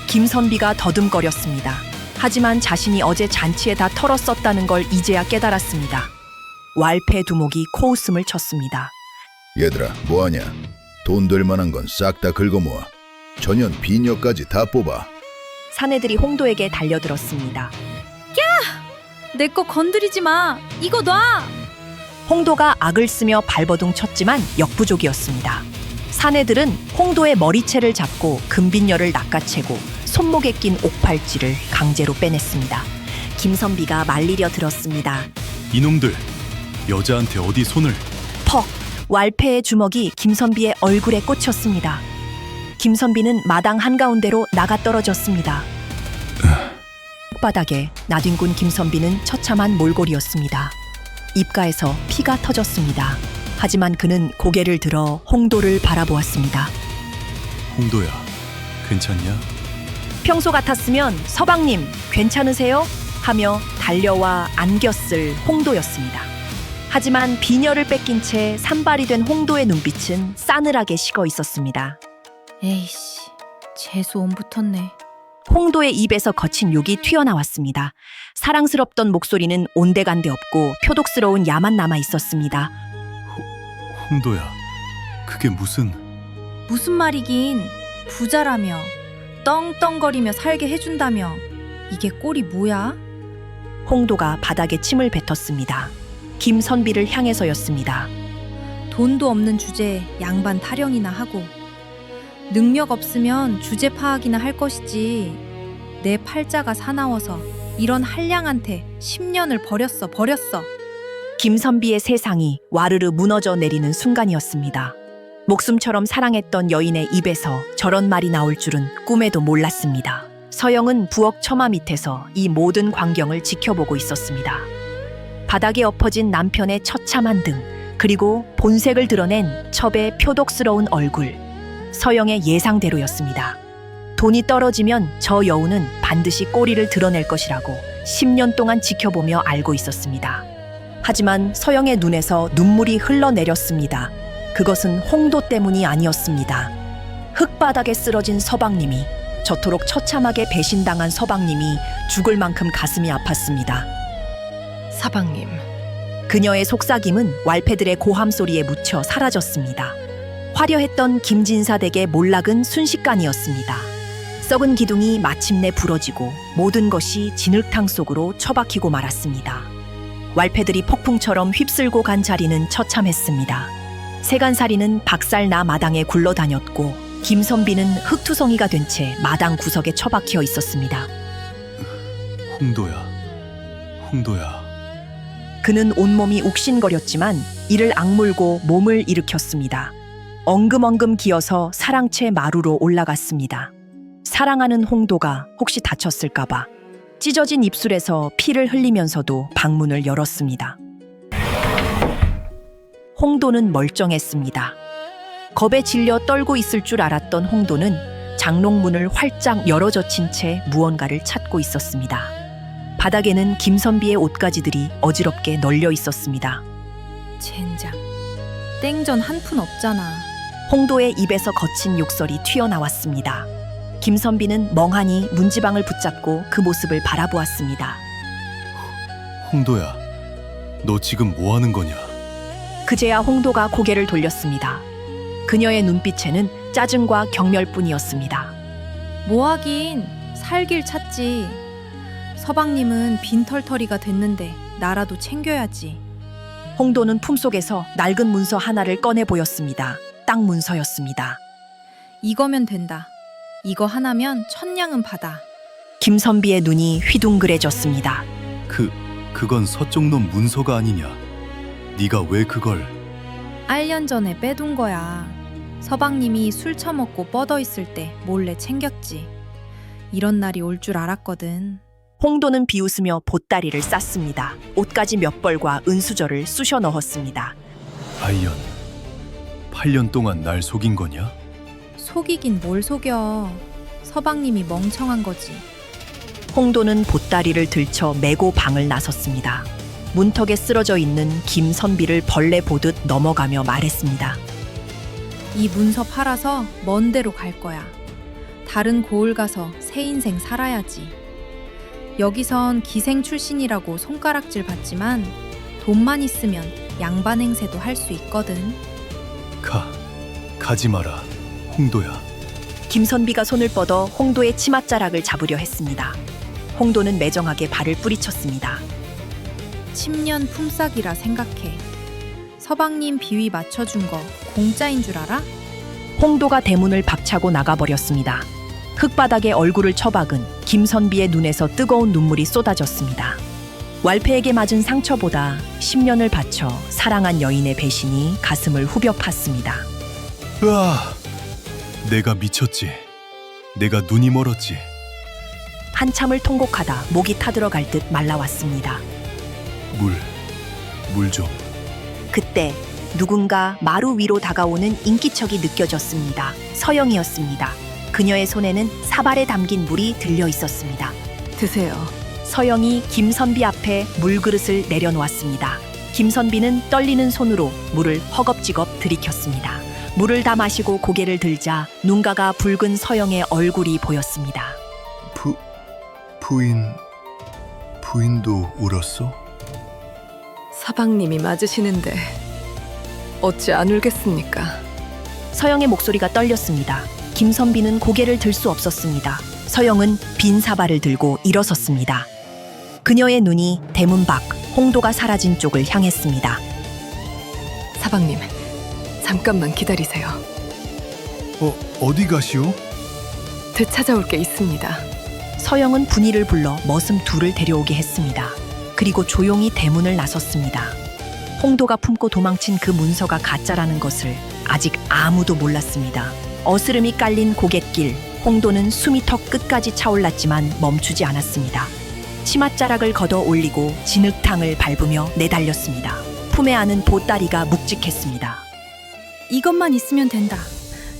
[SPEAKER 3] 김선비가 더듬거렸습니다. 하지만 자신이 어제 잔치에 다 털었었다는 걸 이제야 깨달았습니다. 왈패 두목이 코웃음을 쳤습니다.
[SPEAKER 4] 얘들아, 뭐하냐? 돈 될 만한 건 싹 다 긁어모아. 전년 비녀까지 다 뽑아.
[SPEAKER 3] 사내들이 홍도에게 달려들었습니다.
[SPEAKER 7] 내 거 건드리지 마. 이거 놔.
[SPEAKER 3] 홍도가 악을 쓰며 발버둥 쳤지만 역부족이었습니다. 사내들은 홍도의 머리채를 잡고 금빈녀를 낚아채고 손목에 낀 옥팔찌를 강제로 빼냈습니다. 김선비가 말리려 들었습니다.
[SPEAKER 5] 이놈들, 여자한테 어디 손을.
[SPEAKER 3] 퍽! 왈패의 주먹이 김선비의 얼굴에 꽂혔습니다. 김선비는 마당 한가운데로 나가 떨어졌습니다. 바닥에 나뒹군 김선비는 처참한 몰골이었습니다. 입가에서 피가 터졌습니다. 하지만 그는 고개를 들어 홍도를 바라보았습니다.
[SPEAKER 5] 홍도야, 괜찮냐?
[SPEAKER 3] 평소 같았으면 서방님 괜찮으세요? 하며 달려와 안겼을 홍도였습니다. 하지만 비녀를 뺏긴 채 산발이 된 홍도의 눈빛은 싸늘하게 식어 있었습니다.
[SPEAKER 7] 에이씨, 재수 온 붙었네.
[SPEAKER 3] 홍도의 입에서 거친 욕이 튀어나왔습니다. 사랑스럽던 목소리는 온데간데 없고 표독스러운 야만 남아 있었습니다.
[SPEAKER 5] 홍도야, 그게 무슨...
[SPEAKER 7] 무슨 말이긴 부자라며 떵떵거리며 살게 해준다며 이게 꼴이 뭐야?
[SPEAKER 3] 홍도가 바닥에 침을 뱉었습니다. 김선비를 향해서였습니다.
[SPEAKER 7] 돈도 없는 주제에 양반 타령이나 하고 능력 없으면 주제 파악이나 할 것이지 내 팔자가 사나워서 이런 한량한테 10년을 버렸어.
[SPEAKER 3] 김선비의 세상이 와르르 무너져 내리는 순간이었습니다. 목숨처럼 사랑했던 여인의 입에서 저런 말이 나올 줄은 꿈에도 몰랐습니다. 서영은 부엌 처마 밑에서 이 모든 광경을 지켜보고 있었습니다. 바닥에 엎어진 남편의 처참한 등, 그리고 본색을 드러낸 첩의 표독스러운 얼굴. 서영의 예상대로였습니다. 돈이 떨어지면 저 여우는 반드시 꼬리를 드러낼 것이라고 10년 동안 지켜보며 알고 있었습니다. 하지만 서영의 눈에서 눈물이 흘러내렸습니다. 그것은 홍도 때문이 아니었습니다. 흙바닥에 쓰러진 서방님이, 저토록 처참하게 배신당한 서방님이 죽을 만큼 가슴이 아팠습니다.
[SPEAKER 2] 사방님,
[SPEAKER 3] 그녀의 속삭임은 왈패들의 고함 소리에 묻혀 사라졌습니다. 화려했던 김진사 댁의 몰락은 순식간이었습니다. 썩은 기둥이 마침내 부러지고 모든 것이 진흙탕 속으로 처박히고 말았습니다. 왈패들이 폭풍처럼 휩쓸고 간 자리는 처참했습니다. 세간살이는 박살나 마당에 굴러다녔고 김선비는 흙투성이가 된 채 마당 구석에 처박혀 있었습니다.
[SPEAKER 5] 홍도야.
[SPEAKER 3] 그는 온몸이 욱신거렸지만 이를 악물고 몸을 일으켰습니다. 엉금엉금 기어서 사랑채 마루로 올라갔습니다. 사랑하는 홍도가 혹시 다쳤을까봐 찢어진 입술에서 피를 흘리면서도 방문을 열었습니다. 홍도는 멀쩡했습니다. 겁에 질려 떨고 있을 줄 알았던 홍도는 장롱문을 활짝 열어젖힌 채 무언가를 찾고 있었습니다. 바닥에는 김선비의 옷가지들이 어지럽게 널려 있었습니다.
[SPEAKER 7] 젠장, 땡전 한 푼 없잖아.
[SPEAKER 3] 홍도의 입에서 거친 욕설이 튀어나왔습니다. 김선비는 멍하니 문지방을 붙잡고 그 모습을 바라보았습니다.
[SPEAKER 5] 홍도야, 너 지금 뭐 하는 거냐?
[SPEAKER 3] 그제야 홍도가 고개를 돌렸습니다. 그녀의 눈빛에는 짜증과 경멸뿐이었습니다.
[SPEAKER 7] 뭐하긴 살길 찾지. 서방님은 빈털터리가 됐는데 나라도 챙겨야지.
[SPEAKER 3] 홍도는 품속에서 낡은 문서 하나를 꺼내 보였습니다. 딱 문서였습니다.
[SPEAKER 7] 이거면 된다. 이거 하나면 천냥은 받아.
[SPEAKER 3] 김선비의 눈이 휘둥그레졌습니다.
[SPEAKER 5] 그건 서쪽놈 문서가 아니냐? 네가 왜 그걸...
[SPEAKER 7] 1년 전에 빼둔 거야. 서방님이 술 처먹고 뻗어 있을 때 몰래 챙겼지. 이런 날이 올 줄 알았거든.
[SPEAKER 3] 홍도는 비웃으며 보따리를 쌌습니다. 옷가지 몇 벌과 은수저를 쑤셔 넣었습니다.
[SPEAKER 5] 아이연, 8년 동안 날 속인 거냐?
[SPEAKER 7] 속이긴 뭘 속여. 서방님이 멍청한 거지.
[SPEAKER 3] 홍도는 보따리를 들쳐 메고 방을 나섰습니다. 문턱에 쓰러져 있는 김선비를 벌레 보듯 넘어가며 말했습니다.
[SPEAKER 7] 이 문서 팔아서 먼 데로 갈 거야. 다른 고을 가서 새 인생 살아야지. 여기선 기생 출신이라고 손가락질 받지만 돈만 있으면 양반 행세도 할 수 있거든.
[SPEAKER 5] 가지 마라, 홍도야.
[SPEAKER 3] 김선비가 손을 뻗어 홍도의 치맛자락을 잡으려 했습니다. 홍도는 매정하게 발을 뿌리쳤습니다.
[SPEAKER 7] 10년 품삯이라 생각해. 서방님 비위 맞춰준 거 공짜인 줄 알아?
[SPEAKER 3] 홍도가 대문을 박차고 나가버렸습니다. 흙바닥에 얼굴을 처박은 김선비의 눈에서 뜨거운 눈물이 쏟아졌습니다. 왈패에게 맞은 상처보다 10년을 바쳐 사랑한 여인의 배신이 가슴을 후벼 팠습니다.
[SPEAKER 5] 으아! 내가 미쳤지. 내가 눈이 멀었지.
[SPEAKER 3] 한참을 통곡하다 목이 타들어갈 듯 말라왔습니다.
[SPEAKER 5] 물 좀.
[SPEAKER 3] 그때 누군가 마루 위로 다가오는 인기척이 느껴졌습니다. 서영이었습니다. 그녀의 손에는 사발에 담긴 물이 들려 있었습니다.
[SPEAKER 2] 드세요.
[SPEAKER 3] 서영이 김선비 앞에 물그릇을 내려놓았습니다. 김선비는 떨리는 손으로 물을 허겁지겁 들이켰습니다. 물을 다 마시고 고개를 들자 눈가가 붉은 서영의 얼굴이 보였습니다.
[SPEAKER 5] 부인도 울었어?
[SPEAKER 2] 사방님이 맞으시는데 어찌 안 울겠습니까?
[SPEAKER 3] 서영의 목소리가 떨렸습니다. 김선비는 고개를 들 수 없었습니다. 서영은 빈 사발을 들고 일어섰습니다. 그녀의 눈이 대문 밖 홍도가 사라진 쪽을 향했습니다.
[SPEAKER 2] 사방님, 잠깐만 기다리세요.
[SPEAKER 5] 어디 가시오?
[SPEAKER 2] 되찾아올 게 있습니다.
[SPEAKER 3] 서영은 분이를 불러 머슴 둘을 데려오게 했습니다. 그리고 조용히 대문을 나섰습니다. 홍도가 품고 도망친 그 문서가 가짜라는 것을 아직 아무도 몰랐습니다. 어스름이 깔린 고갯길, 홍도는 숨이 턱 끝까지 차올랐지만 멈추지 않았습니다. 치맛자락을 걷어 올리고 진흙탕을 밟으며 내달렸습니다. 품에 안은 보따리가 묵직했습니다.
[SPEAKER 7] 이것만 있으면 된다.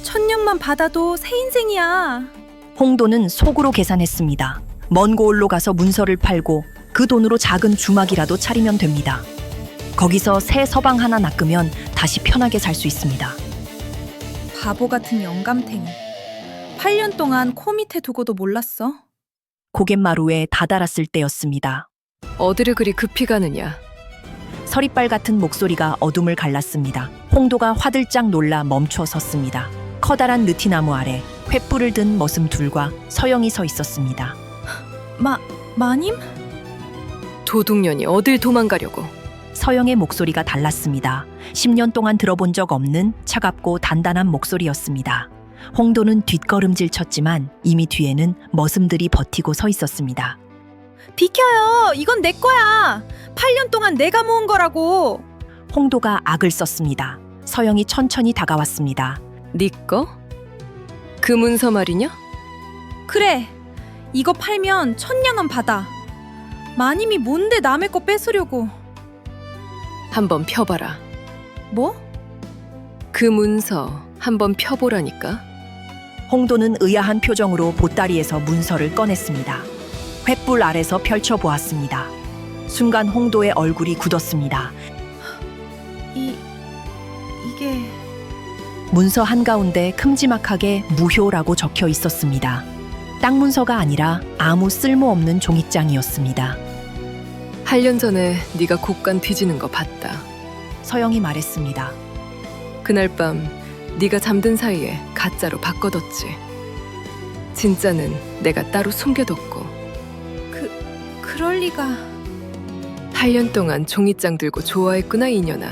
[SPEAKER 7] 1000년만 받아도 새 인생이야.
[SPEAKER 3] 홍도는 속으로 계산했습니다. 먼 고을로 가서 문서를 팔고 그 돈으로 작은 주막이라도 차리면 됩니다. 거기서 새 서방 하나 낚으면 다시 편하게 살 수 있습니다.
[SPEAKER 7] 바보 같은 영감탱이. 8년 동안 코 밑에 두고도 몰랐어.
[SPEAKER 3] 고갯마루에 다다랐을 때였습니다.
[SPEAKER 2] 어디를 그리 급히 가느냐?
[SPEAKER 3] 서리빨 같은 목소리가 어둠을 갈랐습니다. 홍도가 화들짝 놀라 멈춰 섰습니다. 커다란 느티나무 아래 횃불을 든 머슴 둘과 서영이 서 있었습니다.
[SPEAKER 7] 마님?
[SPEAKER 2] 도둑년이 어딜 도망가려고?
[SPEAKER 3] 서영의 목소리가 달랐습니다. 10년 동안 들어본 적 없는 차갑고 단단한 목소리였습니다. 홍도는 뒷걸음질 쳤지만 이미 뒤에는 머슴들이 버티고 서 있었습니다.
[SPEAKER 7] 비켜요. 이건 내 거야. 8년 동안 내가 모은 거라고.
[SPEAKER 3] 홍도가 악을 썼습니다. 서영이 천천히 다가왔습니다.
[SPEAKER 2] 네 거? 그 문서 말이냐?
[SPEAKER 7] 그래. 이거 팔면 1000냥은 받아. 마님이 뭔데 남의 거 뺏으려고.
[SPEAKER 2] 한번 펴봐라.
[SPEAKER 7] 뭐?
[SPEAKER 2] 그 문서 한번 펴보라니까.
[SPEAKER 3] 홍도는 의아한 표정으로 보따리에서 문서를 꺼냈습니다. 횃불 아래서 펼쳐보았습니다. 순간 홍도의 얼굴이 굳었습니다.
[SPEAKER 7] 이게...
[SPEAKER 3] 문서 한가운데 큼지막하게 무효라고 적혀 있었습니다. 땅 문서가 아니라 아무 쓸모없는 종이장이었습니다.
[SPEAKER 2] 8년 전에 네가 곡간 뒤지는 거 봤다.
[SPEAKER 3] 서영이 말했습니다.
[SPEAKER 2] 그날 밤 네가 잠든 사이에 가짜로 바꿔뒀지. 진짜는 내가 따로 숨겨뒀고.
[SPEAKER 7] 그럴 리가...
[SPEAKER 2] 8년 동안 종이장 들고 좋아했구나 이년아.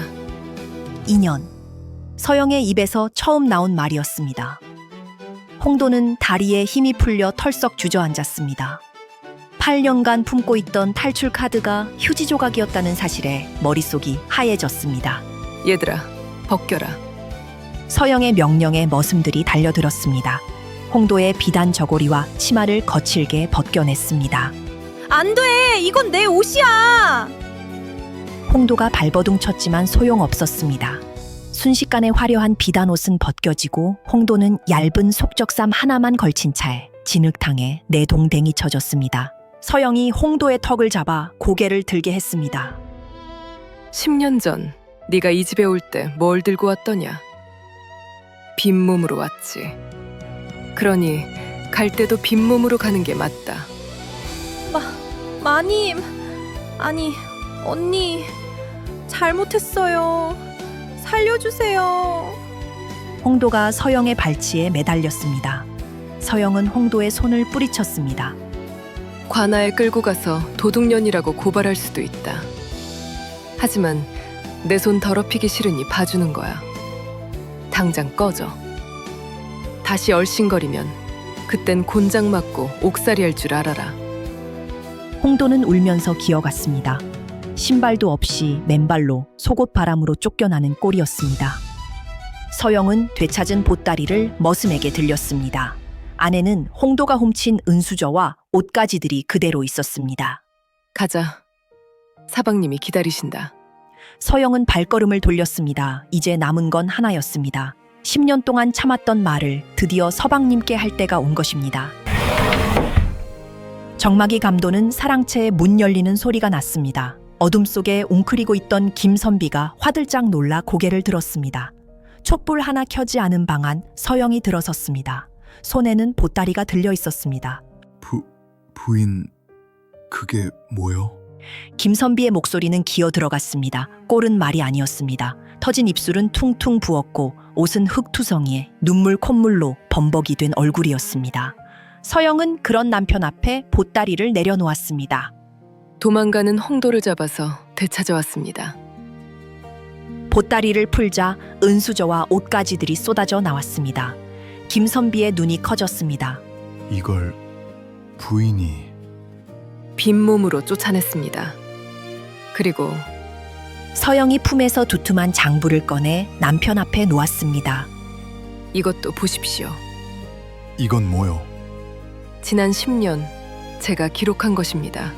[SPEAKER 3] 2년. 서영의 입에서 처음 나온 말이었습니다. 홍도는 다리에 힘이 풀려 털썩 주저앉았습니다. 8년간 품고 있던 탈출 카드가 휴지 조각이었다는 사실에 머릿속이 하얘졌습니다.
[SPEAKER 2] 얘들아, 벗겨라.
[SPEAKER 3] 서영의 명령에 머슴들이 달려들었습니다. 홍도의 비단 저고리와 치마를 거칠게 벗겨냈습니다.
[SPEAKER 7] 안 돼! 이건 내 옷이야!
[SPEAKER 3] 홍도가 발버둥 쳤지만 소용없었습니다. 순식간에 화려한 비단 옷은 벗겨지고 홍도는 얇은 속적삼 하나만 걸친 차에 진흙탕에 내동댕이 쳐졌습니다. 서영이 홍도의 턱을 잡아 고개를 들게 했습니다.
[SPEAKER 2] 10년 전 네가 이 집에 올 때 뭘 들고 왔더냐? 빈몸으로 왔지. 그러니 갈 때도 빈몸으로 가는 게 맞다.
[SPEAKER 7] 마님, 아니, 언니, 잘못했어요. 살려주세요.
[SPEAKER 3] 홍도가 서영의 발치에 매달렸습니다. 서영은 홍도의 손을 뿌리쳤습니다.
[SPEAKER 2] 관아에 끌고 가서 도둑년이라고 고발할 수도 있다. 하지만 내 손 더럽히기 싫으니 봐주는 거야. 당장 꺼져. 다시 얼씬거리면 그땐 곤장 맞고 옥살이 할 줄 알아라.
[SPEAKER 3] 홍도는 울면서 기어갔습니다. 신발도 없이 맨발로 속옷 바람으로 쫓겨나는 꼴이었습니다. 서영은 되찾은 보따리를 머슴에게 들렸습니다. 안에는 홍도가 훔친 은수저와 옷가지들이 그대로 있었습니다.
[SPEAKER 2] 가자. 사방님이 기다리신다.
[SPEAKER 3] 서영은 발걸음을 돌렸습니다. 이제 남은 건 하나였습니다. 10년 동안 참았던 말을 드디어 서방님께 할 때가 온 것입니다. 정막이 감도는 사랑채에 문 열리는 소리가 났습니다. 어둠 속에 웅크리고 있던 김선비가 화들짝 놀라 고개를 들었습니다. 촛불 하나 켜지 않은 방 안 서영이 들어섰습니다. 손에는 보따리가 들려 있었습니다.
[SPEAKER 5] 부인 그게 뭐요?
[SPEAKER 3] 김선비의 목소리는 기어 들어갔습니다. 꼴은 말이 아니었습니다. 터진 입술은 퉁퉁 부었고 옷은 흙투성이에 눈물 콧물로 범벅이 된 얼굴이었습니다. 서영은 그런 남편 앞에 보따리를 내려놓았습니다.
[SPEAKER 2] 도망가는 홍도를 잡아서 되찾아왔습니다.
[SPEAKER 3] 보따리를 풀자 은수저와 옷가지들이 쏟아져 나왔습니다. 김선비의 눈이 커졌습니다.
[SPEAKER 5] 이걸 부인이...
[SPEAKER 2] 빈몸으로 쫓아냈습니다. 그리고
[SPEAKER 3] 서영이 품에서 두툼한 장부를 꺼내 남편 앞에 놓았습니다.
[SPEAKER 2] 이것도 보십시오.
[SPEAKER 5] 이건 뭐요?
[SPEAKER 2] 지난 10년 제가 기록한 것입니다.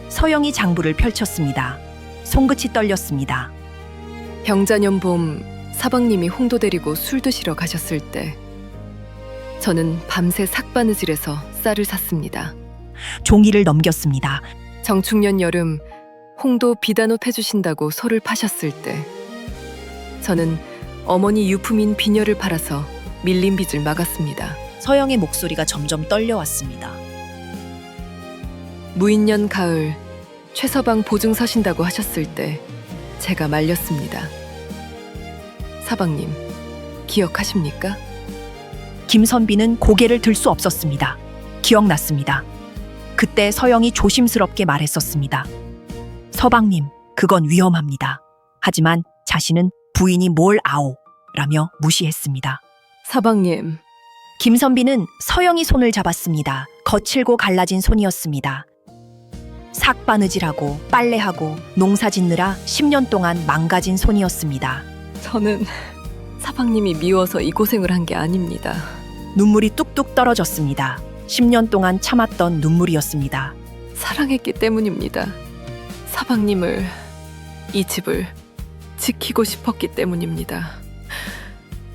[SPEAKER 3] 서영이 장부를 펼쳤습니다. 손끝이 떨렸습니다.
[SPEAKER 2] 병자년 봄 사방님이 홍도 데리고 술 드시러 가셨을 때 저는 밤새 삭바느질에서 쌀을 샀습니다.
[SPEAKER 3] 종이를 넘겼습니다.
[SPEAKER 2] 정축년 여름 홍도 비단옷 해주신다고 소를 파셨을 때 저는 어머니 유품인 비녀를 팔아서 밀린 빚을 막았습니다.
[SPEAKER 3] 서영의 목소리가 점점 떨려왔습니다.
[SPEAKER 2] 무인년 가을 최서방 보증 서신다고 하셨을 때 제가 말렸습니다. 사방님 기억하십니까?
[SPEAKER 3] 김선비는 고개를 들 수 없었습니다. 기억났습니다. 그때 서영이 조심스럽게 말했었습니다. 서방님, 그건 위험합니다. 하지만 자신은 부인이 뭘 아오 라며 무시했습니다.
[SPEAKER 2] 사방님,
[SPEAKER 3] 김선비는 서영이 손을 잡았습니다. 거칠고 갈라진 손이었습니다. 삭바느질하고 빨래하고 농사 짓느라 10년 동안 망가진 손이었습니다.
[SPEAKER 2] 저는 사방님이 미워서 이 고생을 한 게 아닙니다.
[SPEAKER 3] 눈물이 뚝뚝 떨어졌습니다. 10년 동안 참았던 눈물이었습니다.
[SPEAKER 2] 사랑했기 때문입니다. 사방님을, 이 집을 지키고 싶었기 때문입니다.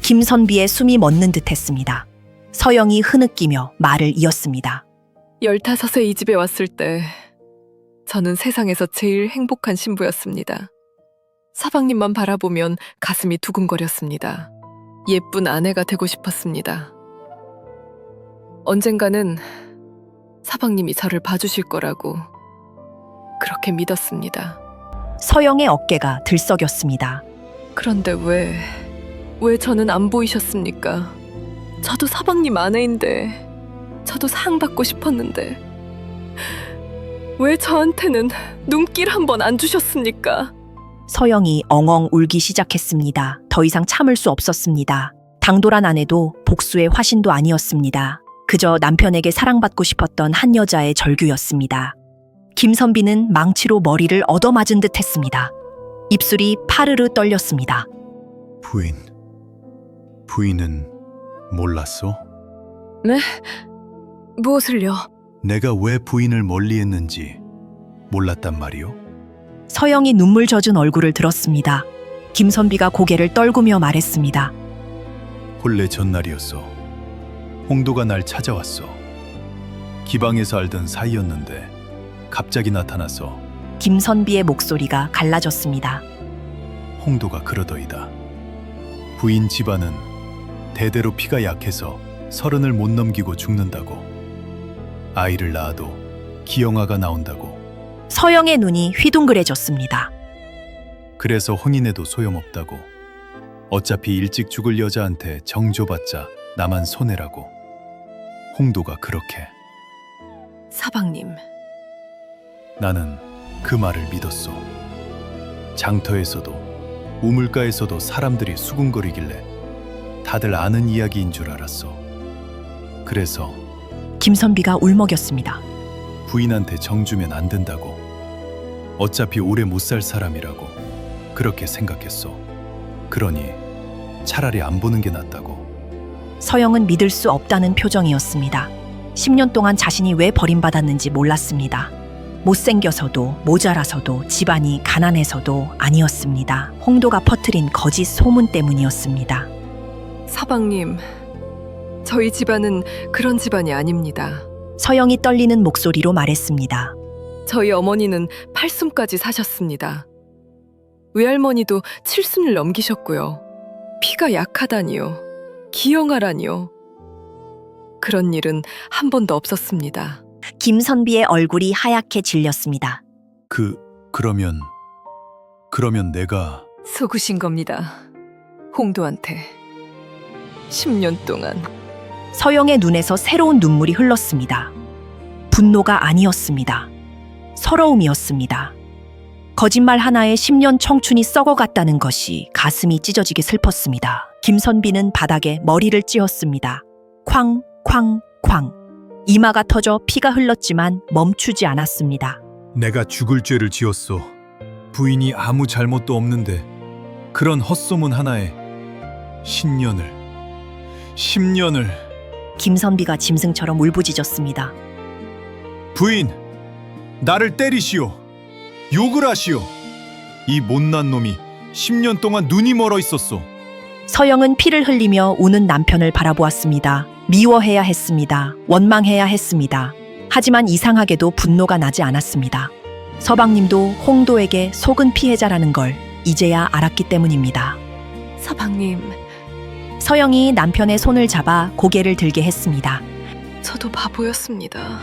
[SPEAKER 3] 김선비의 숨이 멎는 듯했습니다. 서영이 흐느끼며 말을 이었습니다.
[SPEAKER 2] 15세 이 집에 왔을 때 저는 세상에서 제일 행복한 신부였습니다. 사방님만 바라보면 가슴이 두근거렸습니다. 예쁜 아내가 되고 싶었습니다. 언젠가는 사방님이 저를 봐주실 거라고 그렇게 믿었습니다.
[SPEAKER 3] 서영의 어깨가 들썩였습니다.
[SPEAKER 2] 그런데 왜 저는 안 보이셨습니까? 저도 사방님 아내인데, 저도 사랑받고 싶었는데 왜 저한테는 눈길 한 번 안 주셨습니까?
[SPEAKER 3] 서영이 엉엉 울기 시작했습니다. 더 이상 참을 수 없었습니다. 당돌한 아내도 복수의 화신도 아니었습니다. 그저 남편에게 사랑받고 싶었던 한 여자의 절규였습니다. 김선비는 망치로 머리를 얻어맞은 듯 했습니다. 입술이 파르르 떨렸습니다.
[SPEAKER 5] 부인은 몰랐어?
[SPEAKER 2] 네? 무엇을요?
[SPEAKER 5] 내가 왜 부인을 멀리했는지 몰랐단 말이오?
[SPEAKER 3] 서영이 눈물 젖은 얼굴을 들었습니다. 김선비가 고개를 떨구며 말했습니다.
[SPEAKER 5] 본래 전날이었어. 홍도가 날 찾아왔어. 기방에서 알던 사이였는데 갑자기 나타나서
[SPEAKER 3] 김선비의 목소리가 갈라졌습니다.
[SPEAKER 5] 홍도가 그러더이다. 부인 집안은 대대로 피가 약해서 30을 못 넘기고 죽는다고. 아이를 낳아도 기영아가 나온다고.
[SPEAKER 3] 서영의 눈이 휘둥그레졌습니다.
[SPEAKER 5] 그래서 혼인해도 소용없다고. 어차피 일찍 죽을 여자한테 정 줘봤자 나만 손해라고. 홍도가 그렇게.
[SPEAKER 2] 사방님,
[SPEAKER 5] 나는 그 말을 믿었어. 장터에서도 우물가에서도 사람들이 수군거리길래 다들 아는 이야기인 줄 알았어. 그래서
[SPEAKER 3] 김선비가 울먹였습니다.
[SPEAKER 5] 부인한테 정 주면 안 된다고. 어차피 오래 못 살 사람이라고 그렇게 생각했어. 그러니 차라리 안 보는 게 낫다고.
[SPEAKER 3] 서영은 믿을 수 없다는 표정이었습니다. 10년 동안 자신이 왜 버림받았는지 몰랐습니다. 못생겨서도 모자라서도 집안이 가난해서도 아니었습니다. 홍도가 퍼뜨린 거짓 소문 때문이었습니다.
[SPEAKER 2] 사방님, 저희 집안은 그런 집안이 아닙니다.
[SPEAKER 3] 서영이 떨리는 목소리로 말했습니다.
[SPEAKER 2] 저희 어머니는 8숨까지 사셨습니다. 외할머니도 7순을 넘기셨고요. 피가 약하다니요. 기영아라니요. 그런 일은 한 번도 없었습니다.
[SPEAKER 3] 김선비의 얼굴이 하얗게 질렸습니다.
[SPEAKER 5] 그러면 내가
[SPEAKER 2] 속으신 겁니다. 홍도한테 10년 동안.
[SPEAKER 3] 서영의 눈에서 새로운 눈물이 흘렀습니다. 분노가 아니었습니다. 서러움이었습니다. 거짓말 하나에 10년 청춘이 썩어갔다는 것이 가슴이 찢어지게 슬펐습니다. 김선비는 바닥에 머리를 찧었습니다. 쾅, 쾅, 쾅. 이마가 터져 피가 흘렀지만 멈추지 않았습니다.
[SPEAKER 5] 내가 죽을 죄를 지었소. 부인이 아무 잘못도 없는데 그런 헛소문 하나에 10년을
[SPEAKER 3] 김선비가 짐승처럼 울부짖었습니다.
[SPEAKER 5] 부인, 나를 때리시오. 욕을 하시오. 이 못난 놈이 10년 동안 눈이 멀어 있었소.
[SPEAKER 3] 서영은 피를 흘리며 우는 남편을 바라보았습니다. 미워해야 했습니다. 원망해야 했습니다. 하지만 이상하게도 분노가 나지 않았습니다. 서방님도 홍도에게 속은 피해자라는 걸 이제야 알았기 때문입니다.
[SPEAKER 2] 서방님,
[SPEAKER 3] 서영이 남편의 손을 잡아 고개를 들게 했습니다.
[SPEAKER 2] 저도 바보였습니다.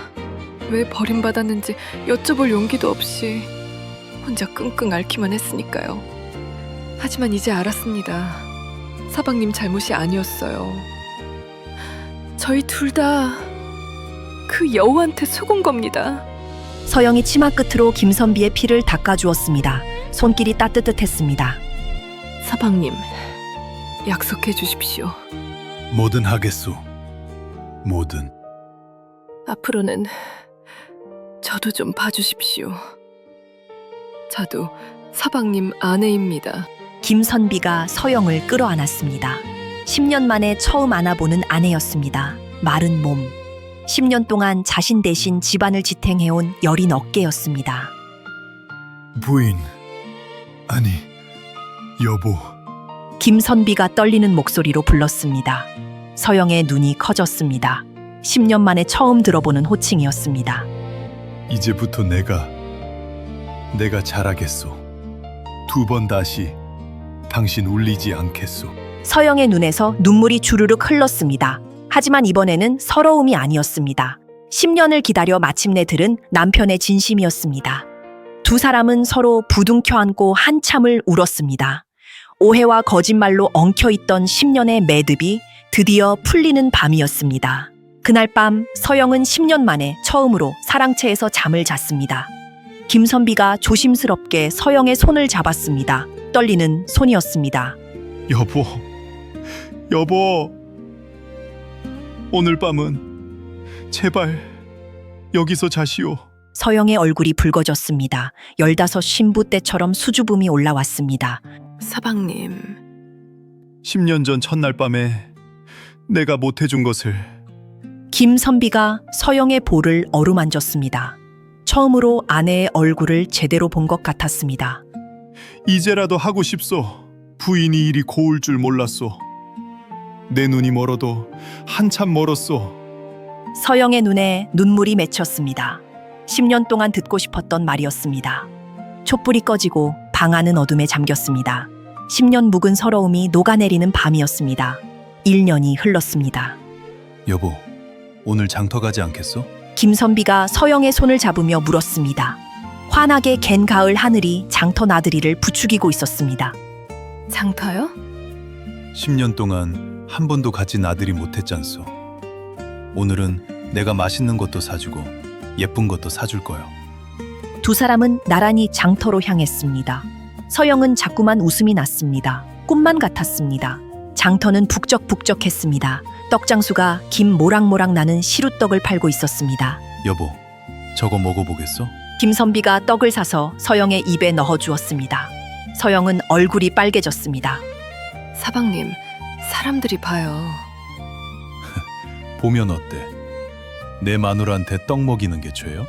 [SPEAKER 2] 왜 버림받았는지 여쭤볼 용기도 없이 혼자 끙끙 앓기만 했으니까요. 하지만 이제 알았습니다. 서방님 잘못이 아니었어요. 저희 둘 다 그 여우한테 속은 겁니다.
[SPEAKER 3] 서영이 치마 끝으로 김선비의 피를 닦아주었습니다. 손길이 따뜻했습니다.
[SPEAKER 2] 서방님, 약속해 주십시오.
[SPEAKER 5] 뭐든 하겠소. 뭐든.
[SPEAKER 2] 앞으로는 저도 좀 봐주십시오. 저도 서방님 아내입니다.
[SPEAKER 3] 김선비가 서영을 끌어안았습니다. 10년 만에 처음 안아보는 아내였습니다. 마른 몸. 10년 동안 자신 대신 집안을 지탱해온 여린 어깨였습니다.
[SPEAKER 5] 부인, 아니, 여보.
[SPEAKER 3] 김선비가 떨리는 목소리로 불렀습니다. 서영의 눈이 커졌습니다. 10년 만에 처음 들어보는 호칭이었습니다.
[SPEAKER 5] 이제부터 내가 잘하겠소. 2번 다시 당신 울리지 않겠소.
[SPEAKER 3] 서영의 눈에서 눈물이 주르륵 흘렀습니다. 하지만 이번에는 서러움이 아니었습니다. 10년을 기다려 마침내 들은 남편의 진심이었습니다. 두 사람은 서로 부둥켜 안고 한참을 울었습니다. 오해와 거짓말로 엉켜있던 10년의 매듭이 드디어 풀리는 밤이었습니다. 그날 밤 서영은 10년 만에 처음으로 사랑채에서 잠을 잤습니다. 김선비가 조심스럽게 서영의 손을 잡았습니다. 떨리는 손이었습니다.
[SPEAKER 5] 여보. 오늘 밤은 제발 여기서 자시오.
[SPEAKER 3] 서영의 얼굴이 붉어졌습니다. 15 신부 때처럼 수줍음이 올라왔습니다.
[SPEAKER 2] 서방님,
[SPEAKER 5] 10년 전 첫날 밤에 내가 못해준 것을.
[SPEAKER 3] 김선비가 서영의 볼을 어루만졌습니다. 처음으로 아내의 얼굴을 제대로 본 것 같았습니다.
[SPEAKER 5] 이제라도 하고 싶소. 부인이 이리 고울 줄 몰랐소. 내 눈이 멀어도 한참 멀었소.
[SPEAKER 3] 서영의 눈에 눈물이 맺혔습니다. 10년 동안 듣고 싶었던 말이었습니다. 촛불이 꺼지고 방 안은 어둠에 잠겼습니다. 10년 묵은 서러움이 녹아내리는 밤이었습니다. 1년이 흘렀습니다.
[SPEAKER 5] 여보, 오늘 장터 가지 않겠소?
[SPEAKER 3] 김선비가 서영의 손을 잡으며 물었습니다. 환하게 갠 가을 하늘이 장터 나들이를 부추기고 있었습니다.
[SPEAKER 2] 장터요?
[SPEAKER 5] 10년 동안 한 번도 같이 나들이 못했잖소. 오늘은 내가 맛있는 것도 사주고 예쁜 것도 사줄 거요.
[SPEAKER 3] 두 사람은 나란히 장터로 향했습니다. 서영은 자꾸만 웃음이 났습니다. 꿈만 같았습니다. 장터는 북적북적했습니다. 떡장수가 김 모락모락 나는 시루떡을 팔고 있었습니다.
[SPEAKER 5] 여보, 저거 먹어보겠어?
[SPEAKER 3] 김선비가 떡을 사서 서영의 입에 넣어주었습니다. 서영은 얼굴이 빨개졌습니다.
[SPEAKER 2] 서방님, 사람들이 봐요.
[SPEAKER 5] 보면 어때? 내 마누라한테 떡 먹이는 게 죄요?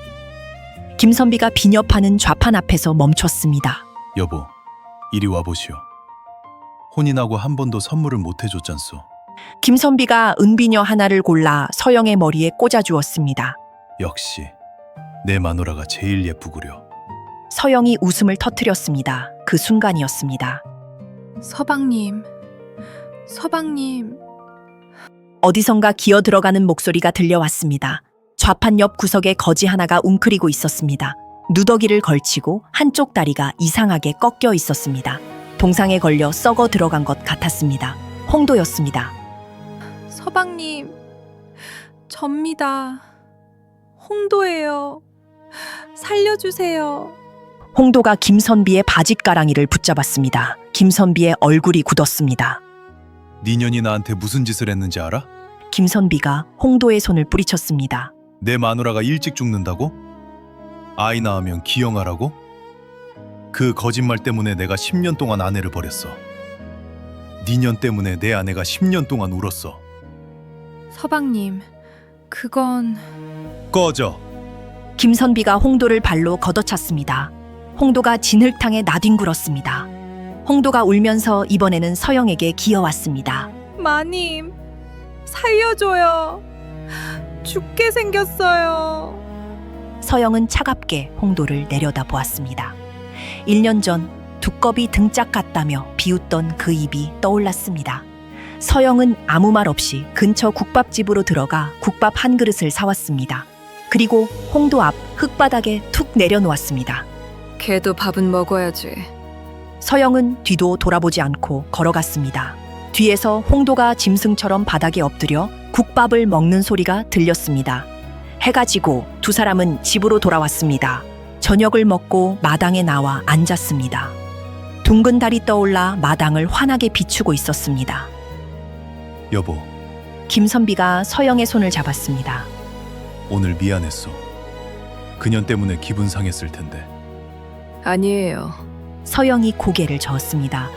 [SPEAKER 3] 김선비가 비녀파는 좌판 앞에서 멈췄습니다.
[SPEAKER 5] 여보, 이리 와보시오. 혼인하고 한 번도 선물을 못 해줬잖소.
[SPEAKER 3] 김선비가 은비녀 하나를 골라 서영의 머리에 꽂아주었습니다.
[SPEAKER 5] 역시 내 마누라가 제일 예쁘구려.
[SPEAKER 3] 서영이 웃음을 터뜨렸습니다. 그 순간이었습니다.
[SPEAKER 7] 서방님, 서방님.
[SPEAKER 3] 어디선가 기어 들어가는 목소리가 들려왔습니다. 좌판 옆 구석에 거지 하나가 웅크리고 있었습니다. 누더기를 걸치고 한쪽 다리가 이상하게 꺾여 있었습니다. 동상에 걸려 썩어 들어간 것 같았습니다. 홍도였습니다.
[SPEAKER 7] 서방님, 접니다. 홍도예요. 살려주세요.
[SPEAKER 3] 홍도가 김선비의 바짓가랑이를 붙잡았습니다. 김선비의 얼굴이 굳었습니다.
[SPEAKER 5] 네 년이 나한테 무슨 짓을 했는지 알아?
[SPEAKER 3] 김선비가 홍도의 손을 뿌리쳤습니다.
[SPEAKER 5] 내 마누라가 일찍 죽는다고? 아이 낳으면 기영하라고? 그 거짓말 때문에 내가 10년 동안 아내를 버렸어. 네 년 때문에 내 아내가 10년 동안 울었어.
[SPEAKER 7] 서방님, 그건...
[SPEAKER 5] 꺼져.
[SPEAKER 3] 김선비가 홍도를 발로 걷어찼습니다. 홍도가 진흙탕에 나뒹굴었습니다. 홍도가 울면서 이번에는 서영에게 기어왔습니다.
[SPEAKER 7] 마님, 살려줘요. 죽게 생겼어요.
[SPEAKER 3] 서영은 차갑게 홍도를 내려다보았습니다. 1년 전 두꺼비 등짝 같다며 비웃던 그 입이 떠올랐습니다. 서영은 아무 말 없이 근처 국밥집으로 들어가 국밥 한 그릇을 사왔습니다. 그리고 홍도 앞 흙바닥에 툭 내려놓았습니다.
[SPEAKER 2] 걔도 밥은 먹어야지.
[SPEAKER 3] 서영은 뒤도 돌아보지 않고 걸어갔습니다. 뒤에서 홍도가 짐승처럼 바닥에 엎드려 국밥을 먹는 소리가 들렸습니다. 해가 지고 두 사람은 집으로 돌아왔습니다. 저녁을 먹고 마당에 나와 앉았습니다. 둥근 달이 떠올라 마당을 환하게 비추고 있었습니다.
[SPEAKER 5] 여보,
[SPEAKER 3] 김선비가 서영의 손을 잡았습니다.
[SPEAKER 5] 오늘 미안했어. 그년 때문에 기분 상했을 텐데.
[SPEAKER 2] 아니에요.
[SPEAKER 3] 서영이 고개를 저었습니다.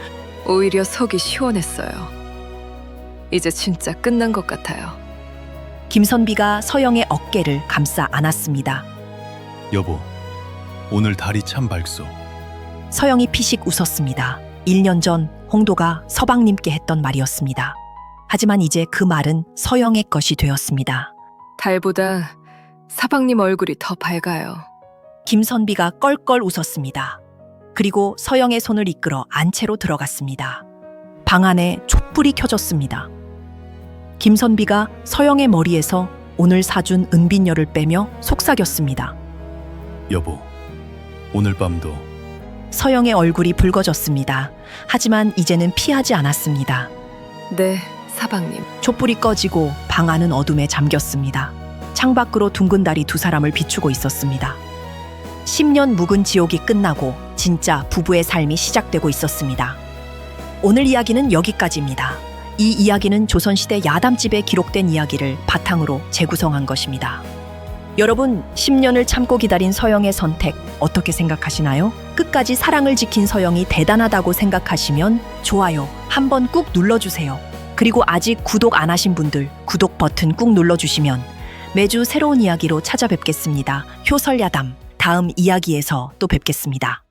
[SPEAKER 2] 오히려 속이 시원했어요. 이제 진짜 끝난 것 같아요.
[SPEAKER 3] 김선비가 서영의 어깨를 감싸 안았습니다.
[SPEAKER 5] 여보, 오늘 달이 참 밝소.
[SPEAKER 3] 서영이 피식 웃었습니다. 1년 전 홍도가 서방님께 했던 말이었습니다. 하지만 이제 그 말은 서영의 것이 되었습니다.
[SPEAKER 2] 달보다 사방님 얼굴이 더 밝아요.
[SPEAKER 3] 김선비가 껄껄 웃었습니다. 그리고 서영의 손을 이끌어 안채로 들어갔습니다. 방 안에 촛불이 켜졌습니다. 김선비가 서영의 머리에서 오늘 사준 은빈열을 빼며 속삭였습니다.
[SPEAKER 5] 여보, 오늘 밤도
[SPEAKER 3] 서영의 얼굴이 붉어졌습니다. 하지만 이제는 피하지 않았습니다.
[SPEAKER 2] 네, 사방님.
[SPEAKER 3] 촛불이 꺼지고 방 안은 어둠에 잠겼습니다. 창밖으로 둥근 달이 두 사람을 비추고 있었습니다. 10년 묵은 지옥이 끝나고 진짜 부부의 삶이 시작되고 있었습니다. 오늘 이야기는 여기까지입니다. 이 이야기는 조선시대 야담집에 기록된 이야기를 바탕으로 재구성한 것입니다. 여러분, 10년을 참고 기다린 서영의 선택 어떻게 생각하시나요? 끝까지 사랑을 지킨 서영이 대단하다고 생각하시면 좋아요 한번 꾹 눌러주세요. 그리고 아직 구독 안 하신 분들 구독 버튼 꾹 눌러주시면 매주 새로운 이야기로 찾아뵙겠습니다. 효설야담 다음 이야기에서 또 뵙겠습니다.